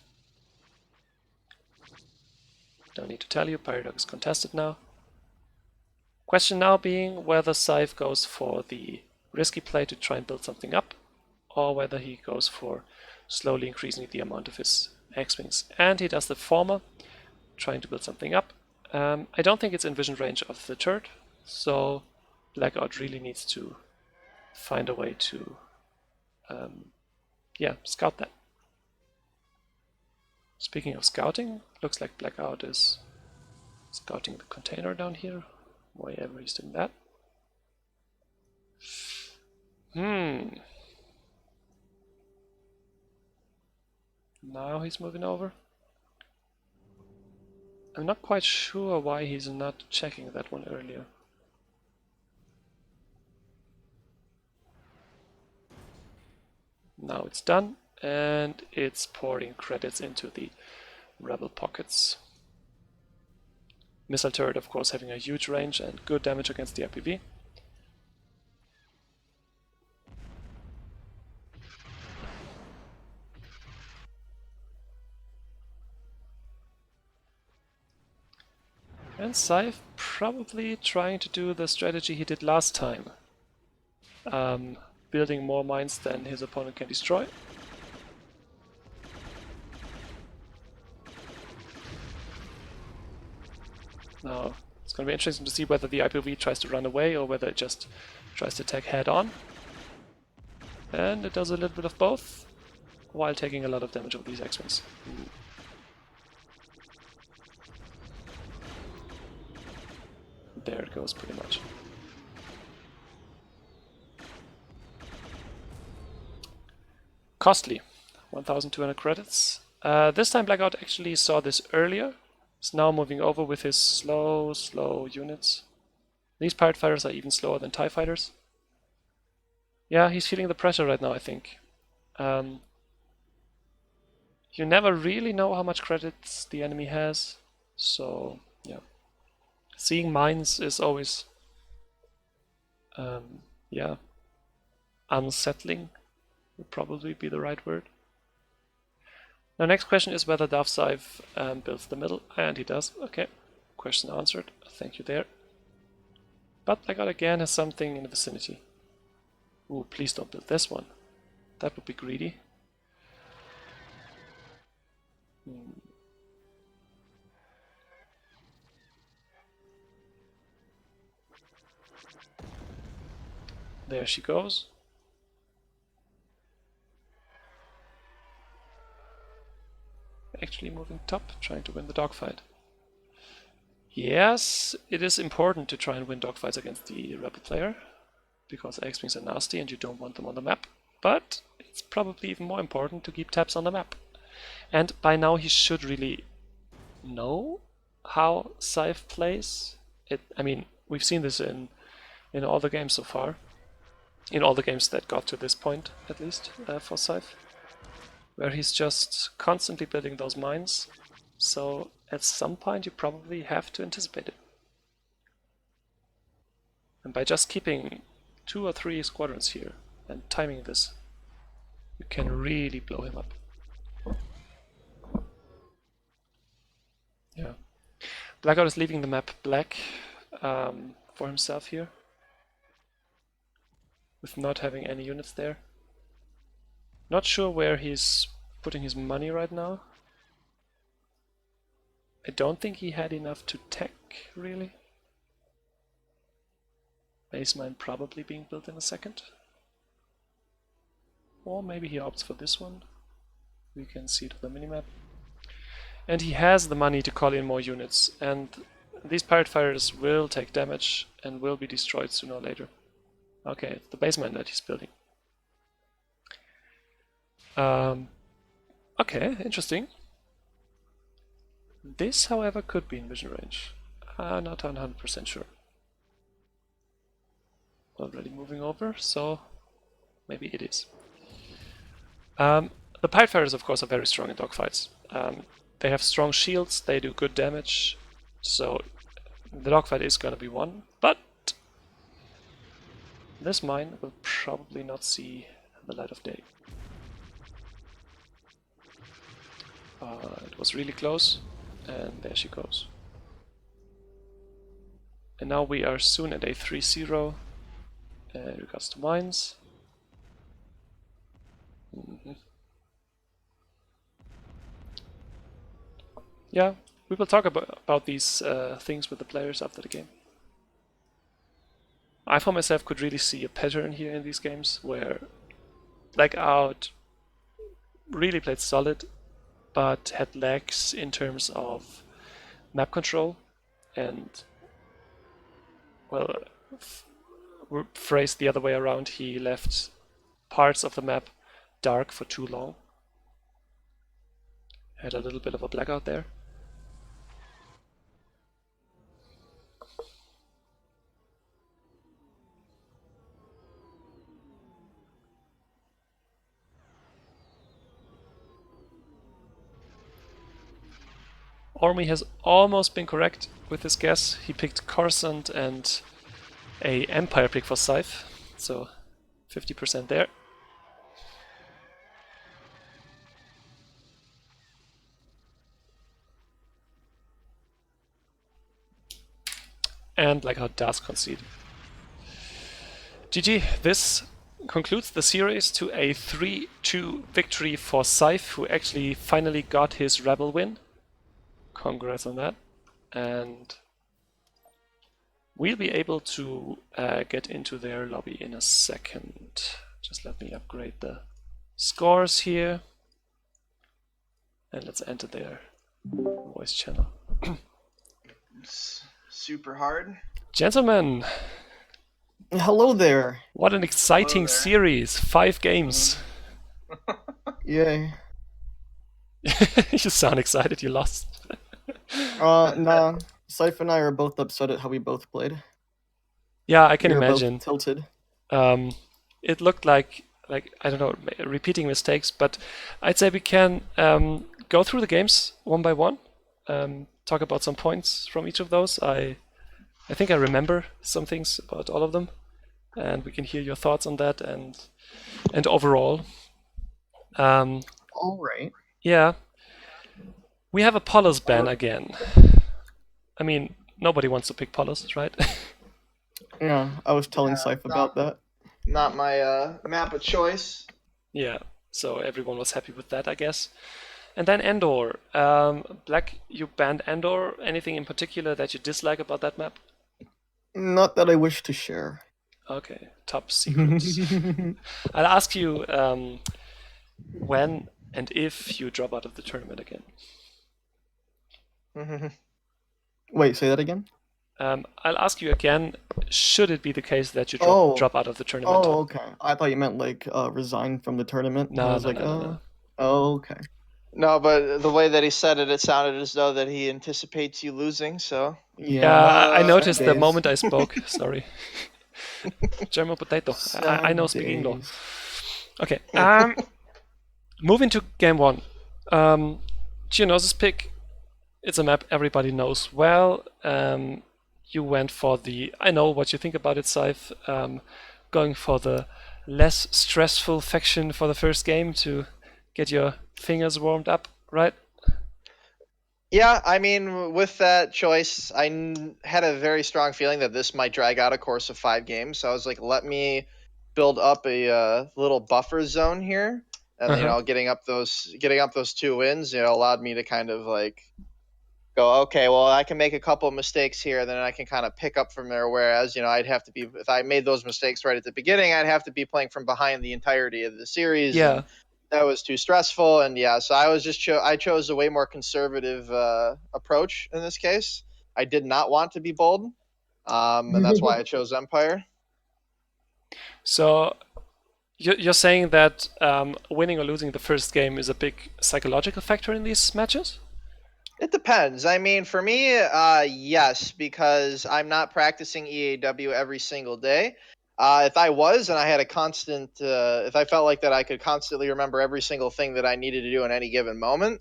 Don't need to tell you, Paradox is contested now. Question now being whether Cyfe goes for the risky play to try and build something up, or whether he goes for slowly increasing the amount of his X-Wings. And he does the former, trying to build something up. I don't think it's in vision range of the turret, so Blackout really needs to find a way to scout that. Speaking of scouting, looks like Blackout is scouting the container down here. Why ever he's doing that. Now he's moving over. I'm not quite sure why he's not checking that one earlier. Now it's done, and it's pouring credits into the rebel pockets. Missile turret, of course, having a huge range and good damage against the IPV. And Cyfe probably trying to do the strategy he did last time. Building more mines than his opponent can destroy. Now, it's going to be interesting to see whether the IPV tries to run away or whether it just tries to attack head on. And it does a little bit of both, while taking a lot of damage with these X-Wings. There it goes, pretty much. Costly. 1,200 credits. This time Blackout actually saw this earlier. He's now moving over with his slow units. These pirate fighters are even slower than TIE fighters. Yeah, he's feeling the pressure right now, I think. You never really know how much credits the enemy has, so yeah. Seeing mines is always, unsettling would probably be the right word. Now, next question is whether DarthCyfe builds the middle, and he does. Okay, question answered. Thank you there. But Blackout again has something in the vicinity. Ooh, please don't build this one. That would be greedy. There she goes. Actually moving top, trying to win the dogfight. Yes, it is important to try and win dogfights against the rebel player, because X-Wings are nasty and you don't want them on the map, but it's probably even more important to keep tabs on the map. And by now he should really know how Cyfe plays. I mean, we've seen this in all the games so far. In all the games that got to this point, at least, for Cyfe. Where he's just constantly building those mines, so at some point you probably have to anticipate it. And by just keeping 2 or 3 squadrons here and timing this, you can really blow him up. Yeah. Blackout is leaving the map black for himself here, with not having any units there. Not sure where he's putting his money right now. I don't think he had enough to tech, really. Base mine probably being built in a second. Or maybe he opts for this one. We can see it on the minimap. And he has the money to call in more units, and these pirate fighters will take damage and will be destroyed sooner or later. Okay, it's the base mine that he's building. Okay, interesting. This, however, could be in vision range. Not 100% sure. Already moving over, so maybe it is. The pirate fighters, of course, are very strong in dogfights. They have strong shields, they do good damage, so the dogfight is going to be won, but this mine will probably not see the light of day. It was really close, and there she goes. And now we are soon at a 3-0 in regards to mines. Yeah, we will talk about these things with the players after the game. I for myself could really see a pattern here in these games where Blackout really played solid but had lags in terms of map control and, well, phrased the other way around, he left parts of the map dark for too long. Had a little bit of a blackout there. Ormy has almost been correct with his guess. He picked Coruscant and a Empire pick for Cyfe, so 50% there. And Blackout does concede. GG, this concludes the series to a 3-2 victory for Cyfe, who actually finally got his Rebel win. Congrats on that. And we'll be able to get into their lobby in a second. Just let me upgrade the scores here. And let's enter their voice channel. It's super hard. Gentlemen, hello there. What an exciting series. 5 games. Yay. You sound excited you lost. Nah. Cyfe and I are both upset at how we both played. Yeah, I can We were imagine. both tilted. It looked like I don't know, repeating mistakes, but I'd say we can go through the games one by one, talk about some points from each of those. I think I remember some things about all of them, and we can hear your thoughts on that and overall. All right. Yeah, we have a Polos ban again. I mean, nobody wants to pick Polos, right? Yeah, I was telling Cyfe about that. Not my map of choice. Yeah, so everyone was happy with that, I guess. And then Endor. Black, you banned Endor. Anything in particular that you dislike about that map? Not that I wish to share. Okay, top secrets. I'll ask you when and if you drop out of the tournament again. Wait, say that again? I'll ask you again, should it be the case that you drop out of the tournament? Oh, okay. I thought you meant like resign from the tournament. No, I was no. Oh, okay. No, but the way that he said it, it sounded as though that he anticipates you losing, so... Yeah, I noticed the moment I spoke. Sorry. German potato. I know speak English. Okay. Moving to game 1. Geonosis pick. It's a map everybody knows well. You went for the... I know what you think about it, Cyfe. Going for the less stressful faction for the first game to get your fingers warmed up, right? Yeah, I mean, with that choice, I had a very strong feeling that this might drag out a course of 5 games. So I was like, let me build up a little buffer zone here. and getting up those 2 wins, allowed me to kind of like go, okay, well, I can make a couple of mistakes here, then I can kind of pick up from there. Whereas, I'd have to be, if I made those mistakes right at the beginning, I'd have to be playing from behind the entirety of the series, Yeah. and that was too stressful. And yeah, so I was just I chose a way more conservative approach in this case. I did not want to be bold, and that's why I chose Empire. So you're saying that winning or losing the first game is a big psychological factor in these matches? It depends. I mean, for me, yes, because I'm not practicing EAW every single day. If I was and I had a constant, if I felt like that I could constantly remember every single thing that I needed to do in any given moment,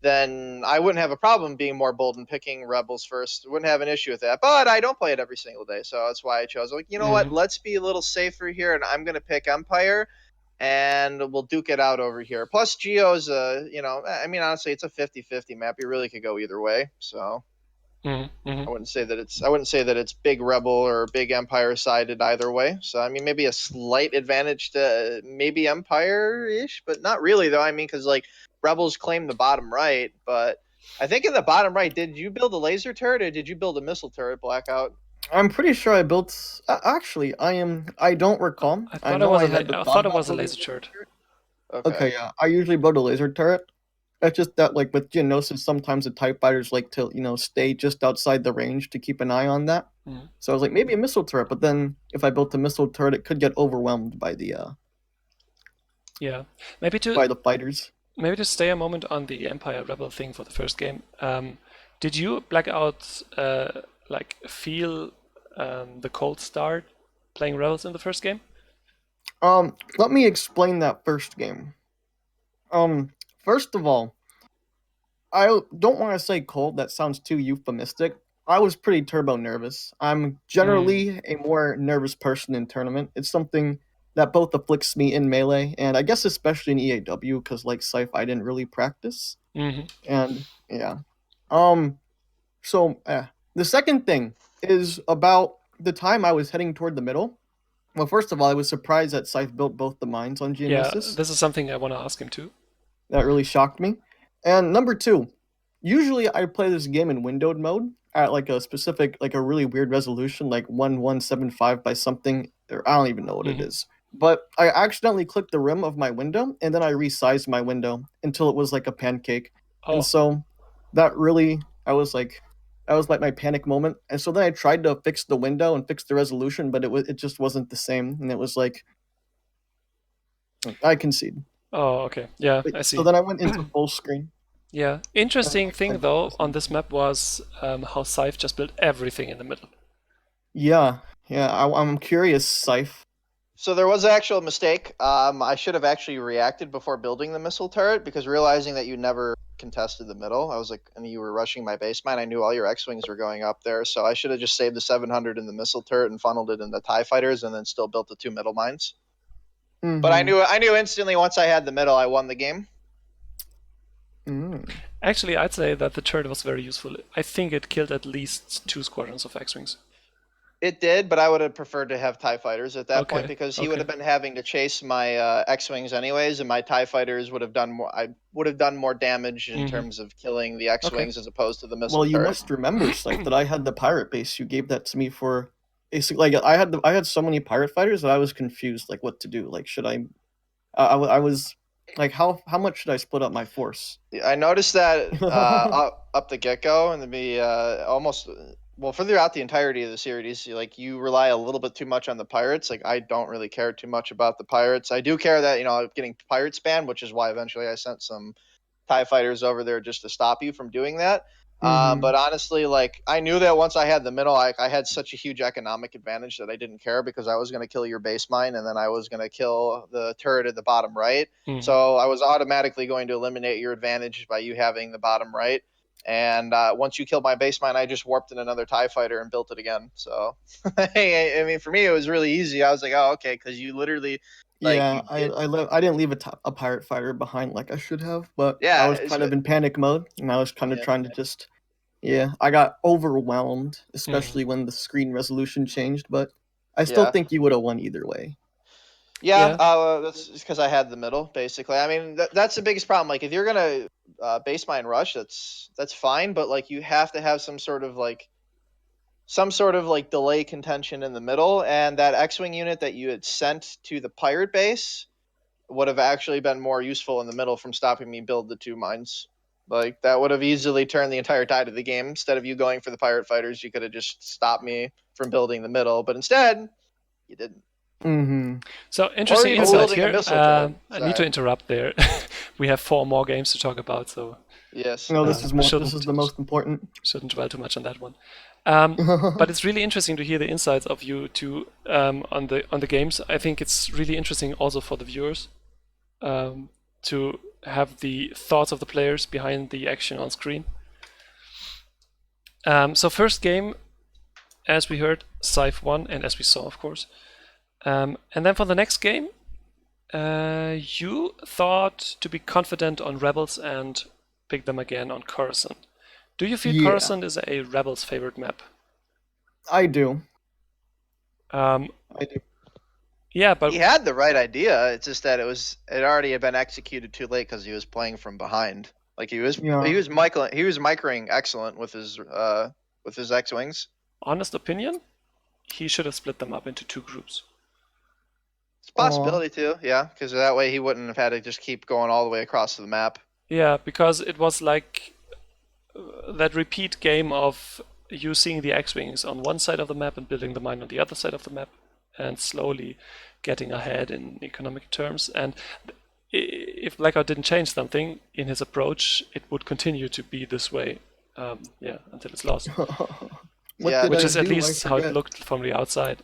then I wouldn't have a problem being more bold and picking Rebels first. Wouldn't have an issue with that. But I don't play it every single day, so that's why I chose. Like, you know what? Let's be a little safer here, and I'm going to pick Empire, and we'll duke it out over here. Plus, Geo's, I mean, honestly, it's a 50-50 map. You really could go either way. So I wouldn't say that it's big Rebel or big Empire sided either way. So I mean, maybe a slight advantage to maybe Empire ish, but not really though. I mean, because like Rebels claim the bottom right, but I think in the bottom right, did you build a laser turret or did you build a missile turret, Blackout? I'm pretty sure I built. Actually, I don't recall. I I thought know I I had the thought thought it was a about laser building turret. Okay. Okay, yeah. I usually build a laser turret. It's just that, like with Geonosis, sometimes the TIE fighters like to, stay just outside the range to keep an eye on that. So I was like, maybe a missile turret. But then, if I built a missile turret, it could get overwhelmed by the Yeah, maybe by the fighters. maybe to stay a moment on the Empire Rebel thing for the first game. Did you Blackout like feel the cold start playing Rebels in the first game? Let me explain that first game. First of all, I don't want to say cold. That sounds too euphemistic. I was pretty turbo nervous. I'm generally a more nervous person in tournament. It's something that both afflicts me in melee, and I guess especially in EAW, because like Cyfe, I didn't really practice. And yeah. So the second thing is about the time I was heading toward the middle. Well, first of all, I was surprised that Cyfe built both the mines on Yeah, Geonosis. this is something I want to ask him too. That really shocked me. And number two, usually I play this game in windowed mode at like a specific, like a really weird resolution, like 1175 by something, or I don't even know what it is. But I accidentally clicked the rim of my window, and then I resized my window until it was like a pancake. Oh. And so that really, that was like my panic moment. And so then I tried to fix the window and fix the resolution, but it just wasn't the same. And it was like, I concede. Oh, okay. Yeah, I see. So then I went into full screen. Yeah, interesting thing though on this map was how Cyfe just built everything in the middle. Yeah, I'm curious, Cyfe. So there was an actual mistake. I should have actually reacted before building the missile turret because realizing that you never contested the middle, I was like, and you were rushing my base mine. I knew all your X-wings were going up there, so I should have just saved the 700 in the missile turret and funneled it in the TIE fighters, and then still built the 2 middle mines. But I knew instantly once I had the middle, I won the game. Actually, I'd say that the turret was very useful. I think it killed at least 2 squadrons of X-wings. It did, but I would have preferred to have TIE fighters at that point because he would have been having to chase my X-wings anyways, and my TIE fighters would have done more. I would have done more damage in terms of killing the X-wings as opposed to the missile turret. Well, you must remember, Cyfe, that I had the pirate base. You gave that to me for basically. Like I had so many pirate fighters that I was confused, like what to do. Like, should I? I was like, how much should I split up my force? I noticed that up the get-go, and to be almost. Well, for throughout the entirety of the series, like you rely a little bit too much on the pirates. Like I don't really care too much about the pirates. I do care that getting pirate spam, which is why eventually I sent some TIE fighters over there just to stop you from doing that. But honestly, like I knew that once I had the middle, I had such a huge economic advantage that I didn't care because I was going to kill your base mine and then I was going to kill the turret at the bottom right. So I was automatically going to eliminate your advantage by you having the bottom right. And once you killed my base mine, I just warped in another TIE fighter and built it again. So, I mean, for me, it was really easy. I was like, oh, okay, because you literally. Like, I didn't leave a pirate fighter behind like I should have, but I was kind of in panic mode, and I was kind of trying to just. Yeah, I got overwhelmed, especially when the screen resolution changed, but I still think you would have won either way. Yeah, Yeah. that's just because I had the middle, basically. I mean, that's the biggest problem. Like, if you're gonna base mine rush, that's fine, but like you have to have some sort of like delay contention in the middle, and that X-wing unit that you had sent to the pirate base would have actually been more useful in the middle from stopping me build the two mines. Like that would have easily turned the entire tide of the game. Instead of you going for the pirate fighters, you could have just stopped me from building the middle, but instead you didn't. Mm-hmm. So Or interesting even insight building a here. missile turret. I need to Sorry. interrupt there. We have 4 more games to talk about, so Yes. No, this is more. This is shouldn't the most important. dwell too much on that one. But it's really interesting to hear the insights of you two on the games. I think it's really interesting also for the viewers to have the thoughts of the players behind the action on screen. So first game, as we heard, Cyfe won, and as we saw, of course. And then for the next game, you thought to be confident on Rebels and pick them again on Coruscant. Do you feel Yeah. Coruscant is a Rebels favorite map? I do. Um, I do. yeah, but He had the right idea. It's just that it already had been executed too late because he was playing from behind. Like Yeah. he was microing excellent with his X-wings. honest opinion, he should have split them up into 2 groups. It's a possibility too, yeah, because that way he wouldn't have had to just keep going all the way across the map. Yeah, because it was like that repeat game of you seeing the X-wings on one side of the map and building the mine on the other side of the map, and slowly getting ahead in economic terms. And if Blackout didn't change something in his approach, it would continue to be this way, until it's lost. What Yeah, did Which I is at do? least I how it forget. looked from the outside.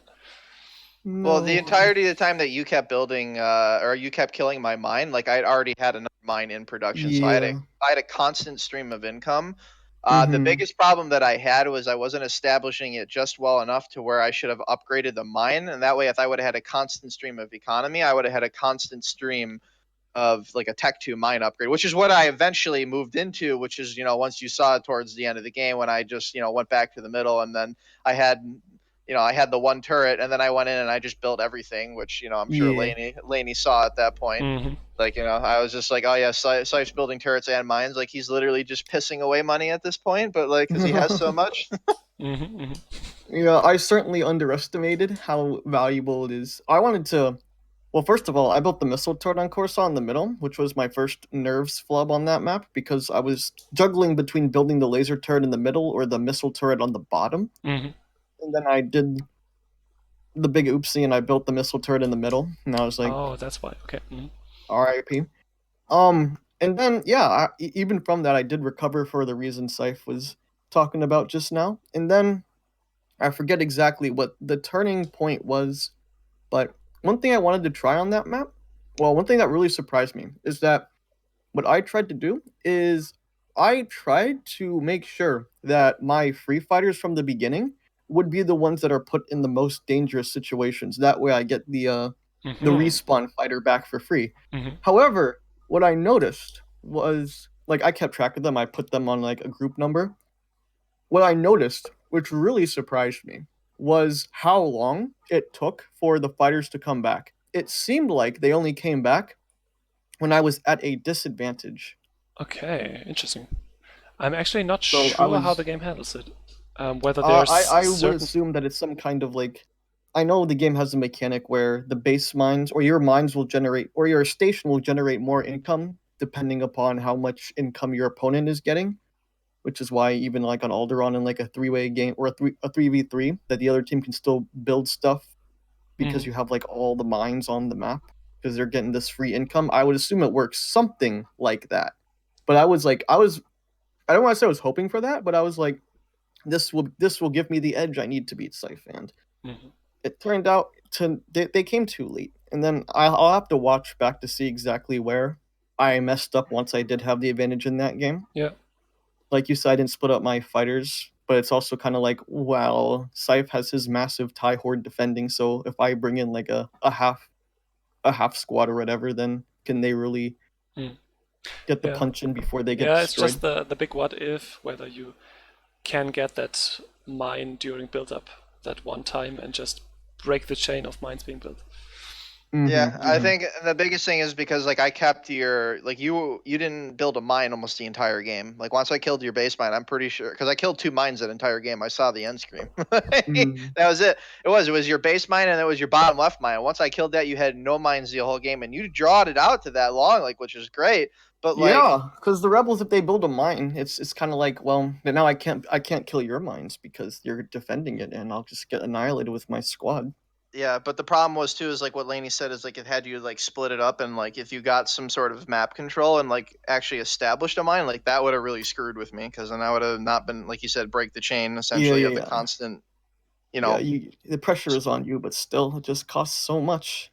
Well, the No. entirety of the time that you kept building, or you kept killing my mine, like I'd already had another mine in production, so Yeah. I had a constant stream of income. The Mm-hmm. biggest problem that I had was I wasn't establishing it just well enough to where I should have upgraded the mine, and that way, if I would have had a constant stream of economy, I would have had a constant stream of like a Tech 2 mine upgrade, which is what I eventually moved into, which is, once you saw it towards the end of the game when I just, went back to the middle, and then I had I had the one turret, and then I went in and I just built everything, which I'm sure Yeah. Laney saw at that point. Mm-hmm. Like I was just like, oh yeah, Cyphe's building turrets and mines. Like he's literally just pissing away money at this point, but like because he has so much. Mm-hmm. Mm-hmm. Yeah, I certainly underestimated how valuable it is. I wanted to. Well, first of all, I built the missile turret on Coruscant in the middle, which was my first nerves flub on that map because I was juggling between building the laser turret in the middle or the missile turret on the bottom. Mm-hmm. And then I did the big oopsie and I built the missile turret in the middle. And I was like, Oh, that's why. Okay. Mm-hmm. RIP. And then, yeah, even from that, I did recover for the reason Cyphe was talking about just now. And then I forget exactly what the turning point was, but one thing I wanted to try on that map, well, one thing that really surprised me is that what I tried to do is I tried to make sure that my free fighters from the beginning would be the ones that are put in the most dangerous situations. That way I get the Mm-hmm. respawn fighter back for free. Mm-hmm. However, what I noticed was like I kept track of them, I put them on like a group number. What I noticed, which really surprised me, was how long it took for the fighters to come back. It seemed like they only came back when I was at a disadvantage. Okay, interesting. I'm actually not So I sure how was the game handles it. Whether there's I would certain. assume that it's some kind of like I know the game has a mechanic where the base mines or your mines will generate or your station will generate more income depending upon how much income your opponent is getting, which is why even like on Alderaan in like a three-way game or a 3v3 that the other team can still build stuff because Mhm. you have like all the mines on the map because they're getting this free income. I would assume it works something like that. But I don't want to say I was hoping for that, but I was like this will give me the edge I need to beat Cyfe. And Mhm. it turned out they came too late. And then I'll have to watch back to see exactly where I messed up once I did have the advantage in that game. Yeah. Like you said, I didn't split up my fighters, but it's also kind of like, well, Cyphe has his massive TIE horde defending, so if I bring in like a half squad or whatever, then can they really Mm. get the Yeah. punch in before they get Yeah, it's destroyed? just the big what if, whether you can get that mine during build up that one time and just break the chain of mines being built. Yeah, I Mm-hmm. think the biggest thing is because like I kept your like you didn't build a mine almost the entire game. Like once I killed your base mine, I'm pretty sure because I killed 2 mines that entire game. I saw the end screen. Mm. That was it. It was your base mine and it was your bottom left mine. Once I killed that, you had no mines the whole game, and you drawed it out to that long, like which is great. But like Yeah, because the rebels, if they build a mine, it's kind of like, well, but now I can't kill your mines because you're defending it, and I'll just get annihilated with my squad. yeah, but the problem was too is like what Laney said is like it had you like split it up, and like if you got some sort of map control and like actually established a mine, like that would have really screwed with me because then I would have not been like you said break the chain Yeah, essentially yeah, of the yeah. constant, you Yeah, know. the pressure is on you, but still, it just costs so much.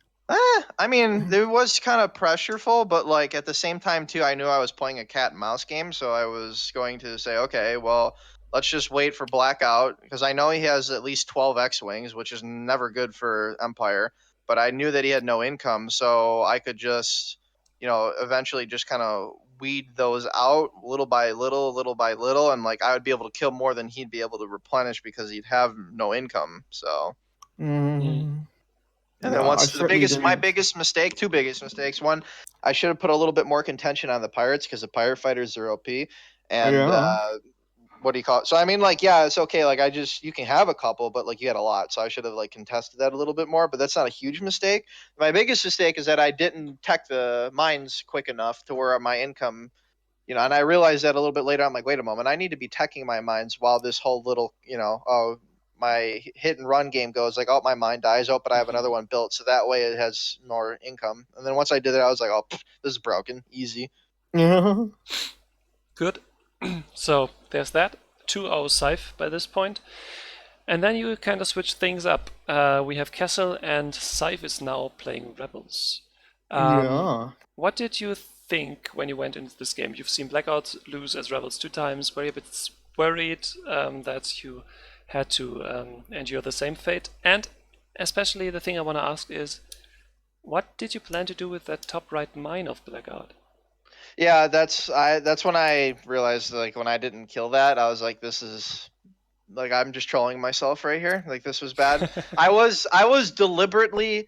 I mean, there was kind of pressureful, but like at the same time too, I knew I was playing a cat and mouse game, so I was going to say, okay, well, let's just wait for Blackout because I know he has at least 12 X-wings, which is never good for Empire. But I knew that he had no income, so I could just, eventually just kind of weed those out little by little, and like I would be able to kill more than he'd be able to replenish because he'd have no income. So. Mm. Mm, And then yeah, I once the certainly biggest, my didn't. biggest mistake, two biggest mistakes. One, I should have put a little bit more contention on the pirates because the pirate fighters are OP. And Yeah. what do you call it? So I mean, like, yeah, it's okay. Like, you can have a couple, but like, you had a lot. So I should have like contested that a little bit more. But that's not a huge mistake. My biggest mistake is that I didn't tech the mines quick enough to where my income, and I realized that a little bit later. I'm like, wait a moment, I need to be teching my mines while this whole little, my hit and run game goes like, oh, my mine dies, oh, but I have Mhm. another one built, so that way it has more income. And then once I did it, I was like, oh, this is broken, easy. Yeah. Good. So there's that. 2-0 Cyfe by this point. And then you kind of switch things up. We have Kessel and Cyfe is now playing Rebels. Um, Yeah. what did you think when you went into this game? You've seen Blackout lose as Rebels 2 times. Were you a bit worried that you had to endure the same fate? And especially the thing I want to ask is, what did you plan to do with that top right mine of Blackout? Yeah, that's when I realized, like, when I didn't kill that, I was like, this is like, I'm just trolling myself right here, like this was bad. I was deliberately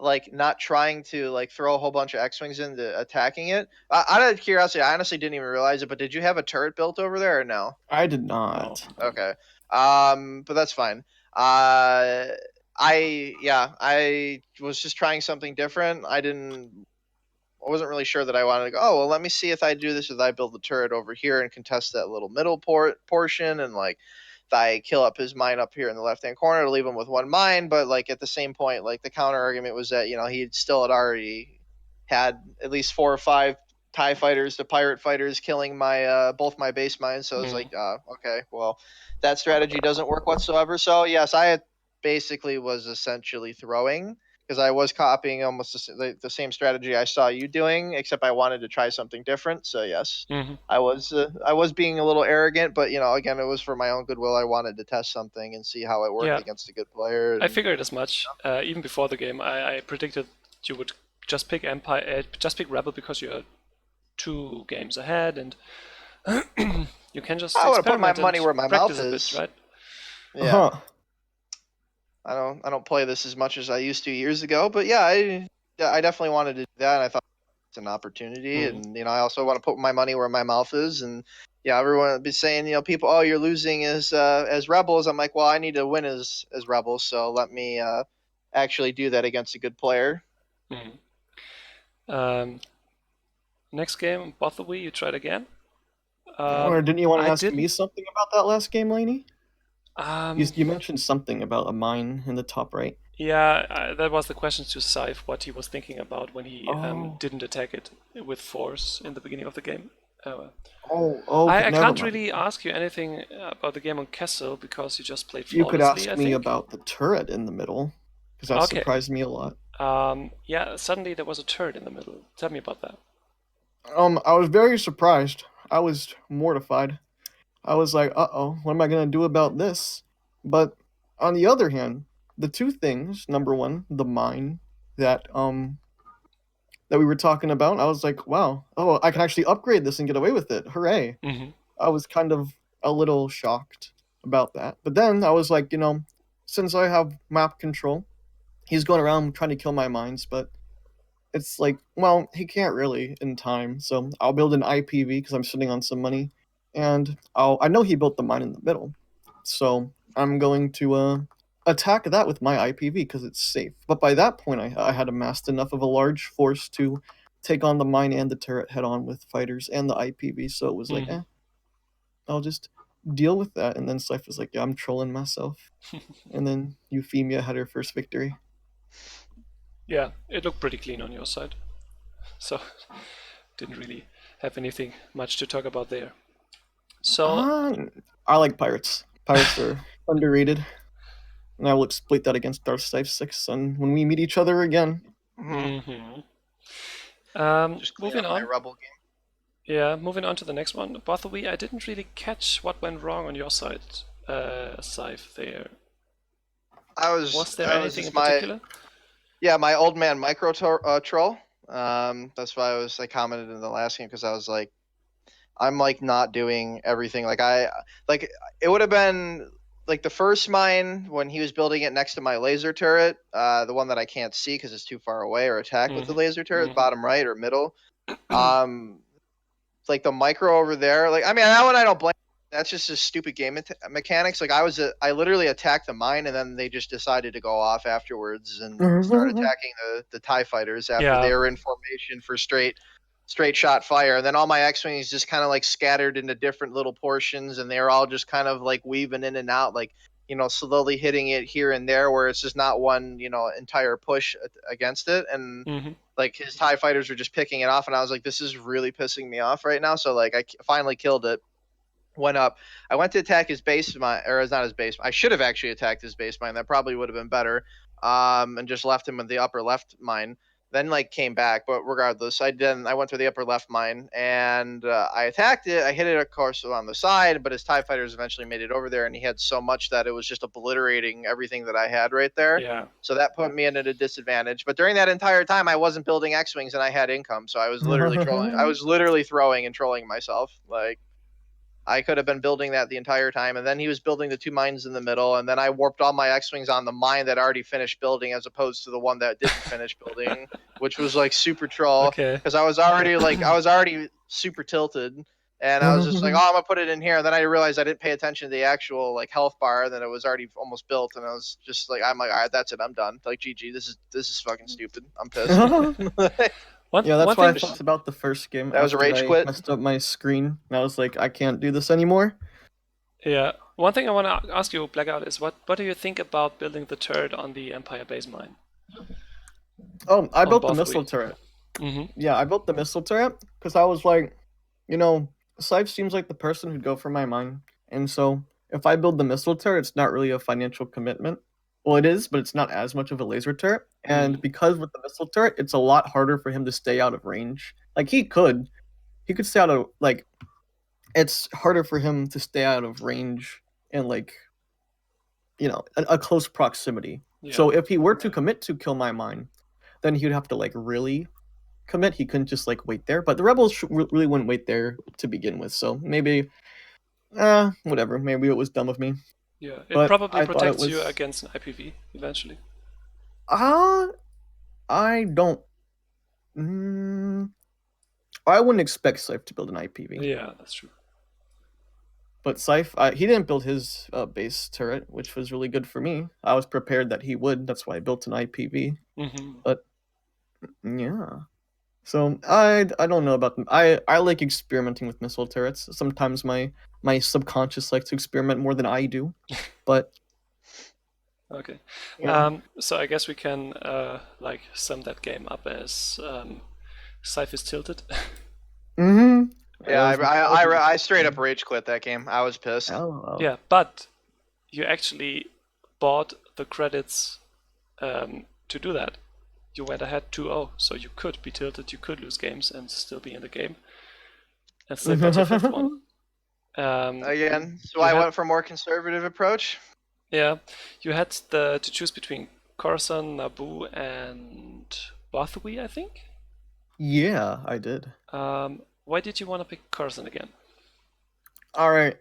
like not trying to like throw a whole bunch of X-wings into attacking it. Out of curiosity, I honestly didn't even realize it, but did you have a turret built over there or no? I did No. not. Okay. But that's fine. Uh, I was just trying something different. I wasn't really sure that I wanted to go. Oh well, let me see if I do this. If I build the turret over here and contest that little middle portion, and like if I kill up his mine up here in the left hand corner to leave him with one mine, but like at the same point, like the counter argument was that he still had already had at least 4 or 5 TIE fighters to pirate fighters killing my both my base mines. So I was like, Mm. okay, well that strategy doesn't work whatsoever. So yes, I had basically was essentially throwing because I was copying almost the same strategy I saw you doing, except I wanted to try something different. So yes, Hmm. I was being a little arrogant, but again, it was for my own goodwill. I wanted to test something and see how it worked Yeah, against a good player. I And figured as much. Even before the game, I predicted you would just pick Empire, just pick Rebel because you're 2 games ahead, and you can just I want to put my experiment money and where my practice mouth a bit, is. right? Yeah, Huh. I don't play this as much as I used to years ago, but yeah, I definitely wanted to do that. And I thought it's an opportunity, Mm. and I also want to put my money where my mouth is. And yeah, everyone would be saying, people, oh, you're losing as rebels. I'm like, well, I need to win as rebels, so let me actually do that against a good player. Mm. Um, Next game, Bothaway, you tried again. Or didn't you want to I ask me didn't. something about that last game, Laney? You Um, you mentioned something about a mine in the top right. yeah, that was the question to Cyfe, what he was thinking about when he Oh. didn't attack it with force in the beginning of the game. Uh, Oh. Okay. I Never can't mind. really ask you anything about the game on Castle because you just played You could flawlessly, ask I me think. about the turret in the middle, because that Okay. surprised me a lot. Yeah, suddenly there was a turd in the middle. Tell me about that. I was very surprised. I was mortified. I was like, uh-oh, what am I gonna do about this? But on the other hand, the two things, number one, the mine that we were talking about, I was like, wow, oh, I can actually upgrade this and get away with it. Hooray. Hmm. I was kind of a little shocked about that. But then I was like, since I have map control, he's going around trying to kill my mines, but it's like, well, he can't really in time. So I'll build an IPV because I'm sitting on some money, and I know he built the mine in the middle, so I'm going to attack that with my IPV because it's safe. But by that point, I had amassed enough of a large force to take on the mine and the turret head on with fighters and the IPV. So it was like, Mhm. I'll just deal with that. And then Cypher was like, yeah, I'm trolling myself. And then Euphemia had her first victory. Yeah, it looked pretty clean on your side. So didn't really have anything much to talk about there. So Uh, I like pirates. Pirates are underrated. And I will exploit that against DarthCyfe 6 and when we meet each other again. mhm. Just clean Moving up my on. rubble game. Yeah, moving on to the next one. Bartholomew, I didn't really catch what went wrong on your side, Cyfe there. Was there I was anything in just my particular? my old man micro troll. That's why I commented in the last game because I was like, I'm like not doing everything. Like it would have been like the first mine when he was building it next to my laser turret, the one that I can't see because it's too far away, or attack with the laser turret, bottom right or middle. Um, like the micro over there. Like I mean, that one I don't blame. That's just a stupid game mechanics. Like I literally attacked the mine, and then they just decided to go off afterwards and start attacking the Tie fighters after Yeah. they were in formation for straight shot fire. And then all my X-wings just kind of like scattered into different little portions, and they were all just kind of like weaving in and out, like slowly hitting it here and there, where it's just not one entire push against it. And hmm like his Tie fighters were just picking it off, and I was like, this is really pissing me off right now. So like I finally killed it, went up. I went to attack his base mine, or it's not his base. I should have actually attacked his base mine. That probably would have been better. And just left him in the upper left mine. Then like came back, but regardless, I went to the upper left mine and I attacked it. I hit it, of course, on the side, but his Tie fighters eventually made it over there, and he had so much that it was just obliterating everything that I had right there. Yeah. So that put me at a disadvantage. But during that entire time, I wasn't building X-wings and I had income, so I was literally trolling. I was literally throwing and trolling myself. Like I could have been building that the entire time, and then he was building the two mines in the middle, and then I warped all my X-wings on the mine that already finished building, as opposed to the one that didn't finish building, which was like super troll Okay. because I was already super tilted, and I was just like, oh, I'm gonna put it in here. And then I realized I didn't pay attention to the actual like health bar, and then it was already almost built, and I was just like, I'm like, all right, that's it, I'm done. Like, GG, this is fucking stupid. I'm pissed. One Yeah, one that's why I thing. thought about the first game That was a after rage I quit. messed up my screen. And I was like, I can't do this anymore. Yeah. One thing I want to ask you, Blackout, is what do you think about building the turret on the Empire base mine Oh, I on built the both missile we? turret. hmm Yeah, I built the missile turret because I was like, Cypher seems like the person who'd go for my mine. And so if I build the missile turret, it's not really a financial commitment. Well, it is, but it's not as much of a laser turret. And because with the missile turret, it's a lot harder for him to stay out of range. Like he could stay out of like it's harder for him to stay out of range and like a close proximity. Yeah. So if he were to commit to kill my mine, then he'd have to like really commit. He couldn't just like wait there. But the rebels really wouldn't wait there to begin with. So maybe, whatever. Maybe it was dumb of me. Yeah. It But probably I thought it protects you was. against an IPV eventually. I don't. Mm, I wouldn't expect Cypher to build an IPV. Yeah, that's true. But Cypher, he didn't build his base turret, which was really good for me. I was prepared that he would. That's why I built an IPV. hmm But yeah. So I don't know about them. I like experimenting with missile turrets. Sometimes my subconscious likes to experiment more than I do. But Okay. yeah. So I guess we can like sum that game up as Cypher is tilted. Mm-hmm. Yeah, I straight up rage quit that game. I was pissed. Oh. Yeah, but you actually bought the credits to do that. You went ahead 2-0, so you could be tilted, you could lose games and still be in the game, and still got your fifth one. Again, so you I had- went for a more conservative approach. Yeah, you had to choose between Coruscant, Naboo, and Bathory, I think. Yeah, I did. Why did you want to pick Coruscant again? All right.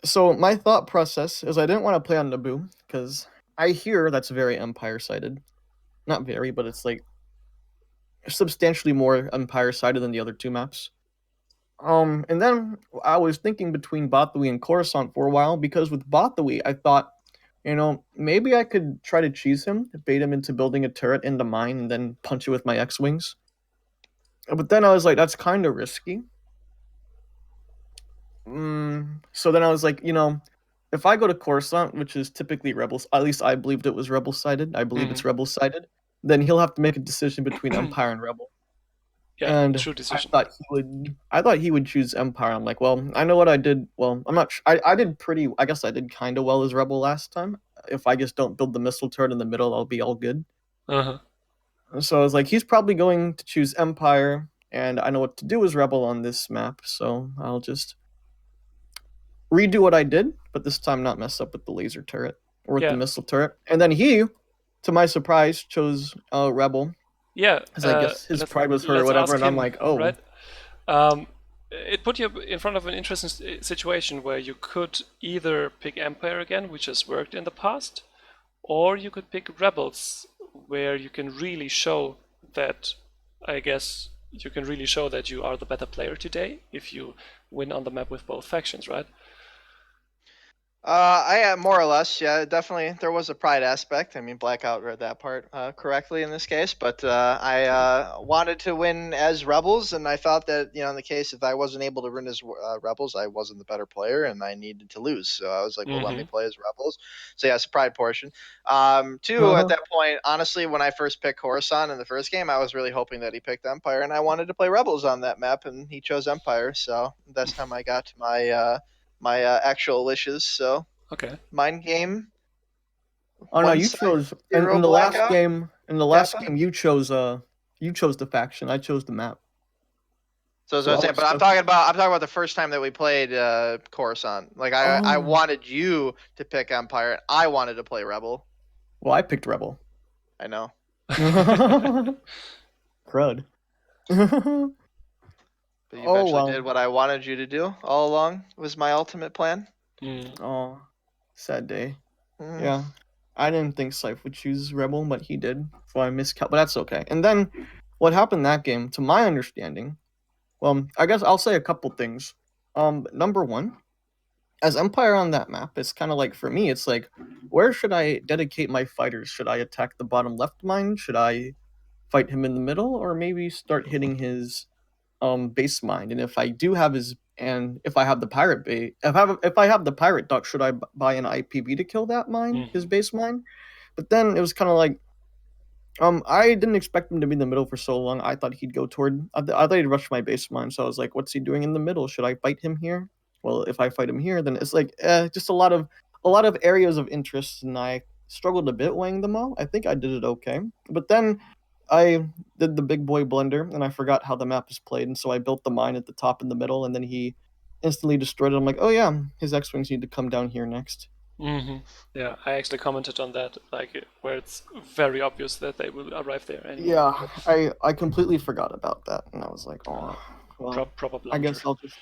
So my thought process is I didn't want to play on Naboo because I hear that's very Empire-sided. Not very, but it's like substantially more Empire-sided than the other two maps. And then I was thinking between Bathory and Coruscant for a while because with Bathory, I thought, maybe I could try to cheese him, bait him into building a turret in the mine, and then punch it with my X-wings. But then I was like, that's kind of risky. So then I was like, if I go to Coruscant, which is typically rebels, at least I believed it was rebel-sided. I believe it's rebel-sided. Then he'll have to make a decision between Empire and Rebel. Yeah, And true decision. I thought he would choose Empire. I'm like, well, I know what I did. Well, I'm not. I did pretty. I guess I did kind of well as Rebel last time. If I just don't build the missile turret in the middle, I'll be all good. Uh-huh. So I was like, he's probably going to choose Empire, and I know what to do as Rebel on this map. So I'll just redo what I did, but this time not mess up with the laser turret or with the missile turret. And then he, to my surprise, chose Rebel. Yeah, because I guess his pride was hurt or whatever, and I'm like, oh. Right? It put you in front of an interesting situation where you could either pick Empire again, which has worked in the past, or you could pick Rebels, where you can really show that, I guess, you can really show that you are the better player today if you win on the map with both factions, right? I more or less, yeah, definitely. There was a pride aspect. I mean, Blackout read that part correctly in this case, but I wanted to win as Rebels, and I thought that in the case if I wasn't able to win as Rebels, I wasn't the better player, and I needed to lose. So I was like, well, let me play as Rebels. So yeah, it's a pride portion. Two, at that point, honestly, when I first picked Coruscant in the first game, I was really hoping that he picked Empire, and I wanted to play Rebels on that map, and he chose Empire. So that's how I got my actual wishes. So okay, mind game. Oh no, you chose in the last game. In the last game, you chose the faction. I chose the map. So that's what I'm saying. But I'm talking about the first time that we played Coruscant. Like I wanted you to pick Empire. I wanted to play Rebel. Well, I picked Rebel. I know. Crud. But you eventually did what I wanted you to do all along. It was my ultimate plan. Oh, sad day. Yeah, I didn't think Cyfe would choose Rebel, but he did. So I miscalculated, but that's okay. And then, what happened that game, to my understanding, well, I guess I'll say a couple things. Number one, as Empire on that map, it's kind of like, for me, it's like, where should I dedicate my fighters? Should I attack the bottom left mine? Should I fight him in the middle? Or maybe start hitting his base mine? And if I do have if I have the pirate bait, if I have the pirate duck, should I buy an IPB to kill that mine, his base mine? But then it was kind of like, I didn't expect him to be in the middle for so long. I thought he'd go toward. I thought he'd rush my base mine. So I was like, what's he doing in the middle? Should I fight him here? Well, if I fight him here, then it's like just a lot of areas of interest, and I struggled a bit weighing them all. I think I did it okay, but then I did the big boy blunder, and I forgot how the map is played, and so I built the mine at the top in the middle, and then he instantly destroyed it. I'm like, oh yeah, his X-wings need to come down here next. Yeah, I actually commented on that, like where it's very obvious that they will arrive there. Anyway. Yeah, I completely forgot about that, and I was like, oh, well, proper blunder. I guess I'll just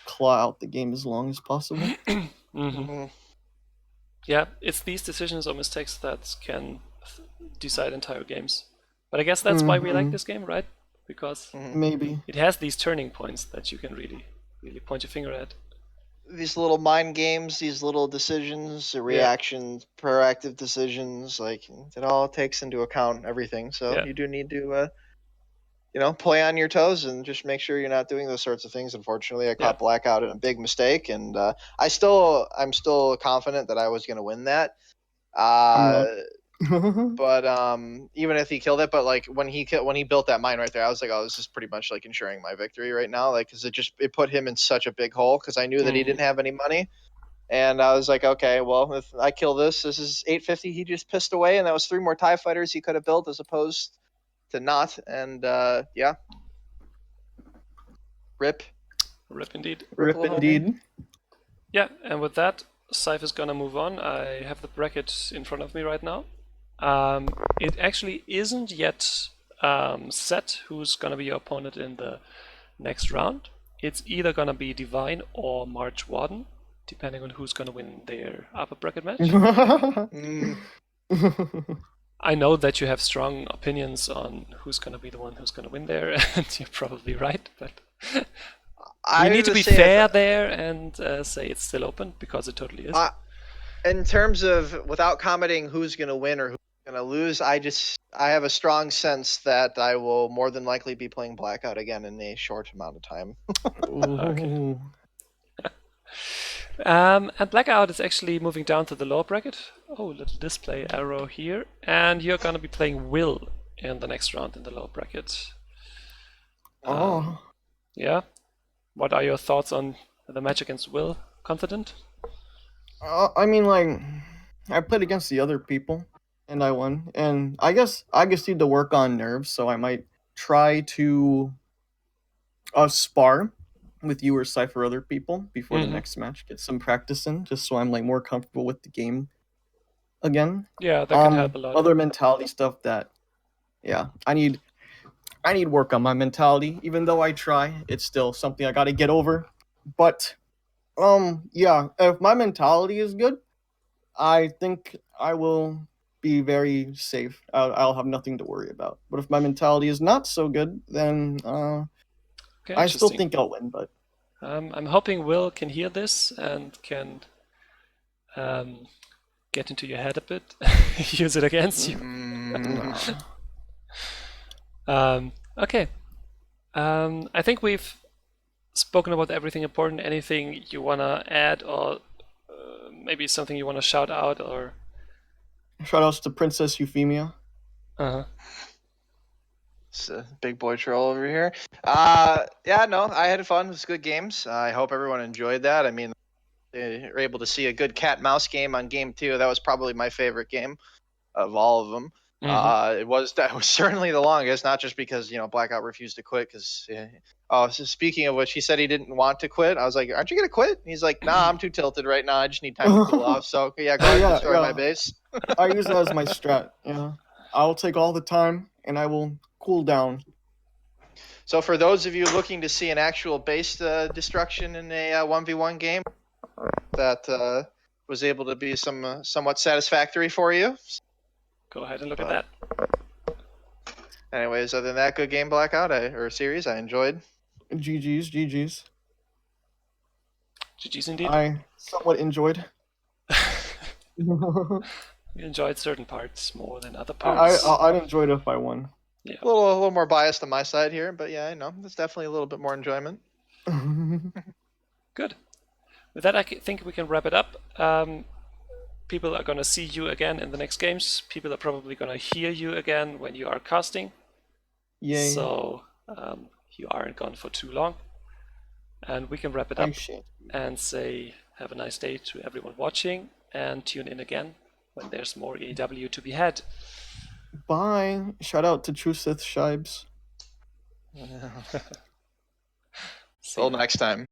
claw out the game as long as possible. Yeah, it's these decisions or mistakes that can decide entire games. But I guess that's why we like this game, right? Because maybe it has these turning points that you can really point your finger at. These little mind games, these little decisions, reactions, proactive decisions, like it all takes into account everything. So you do need to, play on your toes and just make sure you're not doing those sorts of things. Unfortunately, I caught Blackout in a big mistake, and I'm still confident that I was going to win that. But even if he killed it, but like when he built that mine right there, I was like, oh, this is pretty much like ensuring my victory right now, like because it put him in such a big hole because I knew that he didn't have any money, and I was like, okay, well if I kill this is 850 he just pissed away, and that was 3 more TIE fighters he could have built as opposed to not, and rip indeed. Rip indeed. Yeah, and with that, Cyfe is gonna move on. I have the bracket in front of me right now. It actually isn't yet set who's gonna be your opponent in the next round. It's either gonna be Divine or March Warden, depending on who's gonna win their upper bracket match. I know that you have strong opinions on who's going to be the one who's going to win there, and you're probably right, but we I need to would be say fair there and say it's still open because it totally is. in terms of without commenting who's going to win or who's going to lose, I have a strong sense that I will more than likely be playing Blackout again in a short amount of time. Okay. Ooh. And Blackout is actually moving down to the lower bracket. Oh, little display arrow here. And you're going to be playing Will in the next round in the lower bracket. Oh. Yeah? What are your thoughts on the match against Will? Confident? I mean, like, I played against the other people, and I won. And I guess I just need to work on nerves, so I might try to spar with you or Cyfe or other people before the next match. Get some practice in, just so I'm like more comfortable with the game again. Yeah, that can help a lot. Other mentality stuff that, yeah, I need work on my mentality. Even though I try, it's still something I got to get over. But yeah, if my mentality is good, I think I will be very safe. I'll have nothing to worry about. But if my mentality is not so good, then Okay, I still interesting. think I'll win. But I'm hoping Will can hear this and can get into your head a bit, use it against you. nah. Okay. I think we've spoken about everything important. Anything you want to add, or maybe something you want to shout out, or Shoutouts to Princess Euphemia. It's a big boy troll over here. Yeah, no, I had fun. It was good games. I hope everyone enjoyed that. I mean, they were able to see a good cat mouse game on game 2. That was probably my favorite game of all of them. That was certainly the longest, not just because Blackout refused to quit. Because oh, so speaking of which, he said he didn't want to quit. I was like, "Aren't you gonna quit?" He's like, "Nah, I'm too tilted right now. I just need time to cool off." So yeah, go Oh ahead and yeah, destroy my base. I use that as my strat. Yeah, I'll take all the time and I will cool down. So for those of you looking to see an actual base destruction in a 1v1 game, that was able to be somewhat satisfactory for you. Go ahead and look at that. Anyways, other than that, good game, Blackout, or series I enjoyed. GG's, GG's. GG's indeed. I somewhat enjoyed. We enjoyed certain parts more than other parts. I'd enjoy it if I won. Yeah. A little more biased on my side here, but yeah, I know there's definitely a little bit more enjoyment. Good. With that, I think we can wrap it up. People are going to see you again in the next games. People are probably going to hear you again when you are casting. Yay. So you aren't gone for too long. And we can wrap it up and say have a nice day to everyone watching, and tune in again when there's more AEW to be had. Bye. Shout out to True Sith Shibes. Till next time.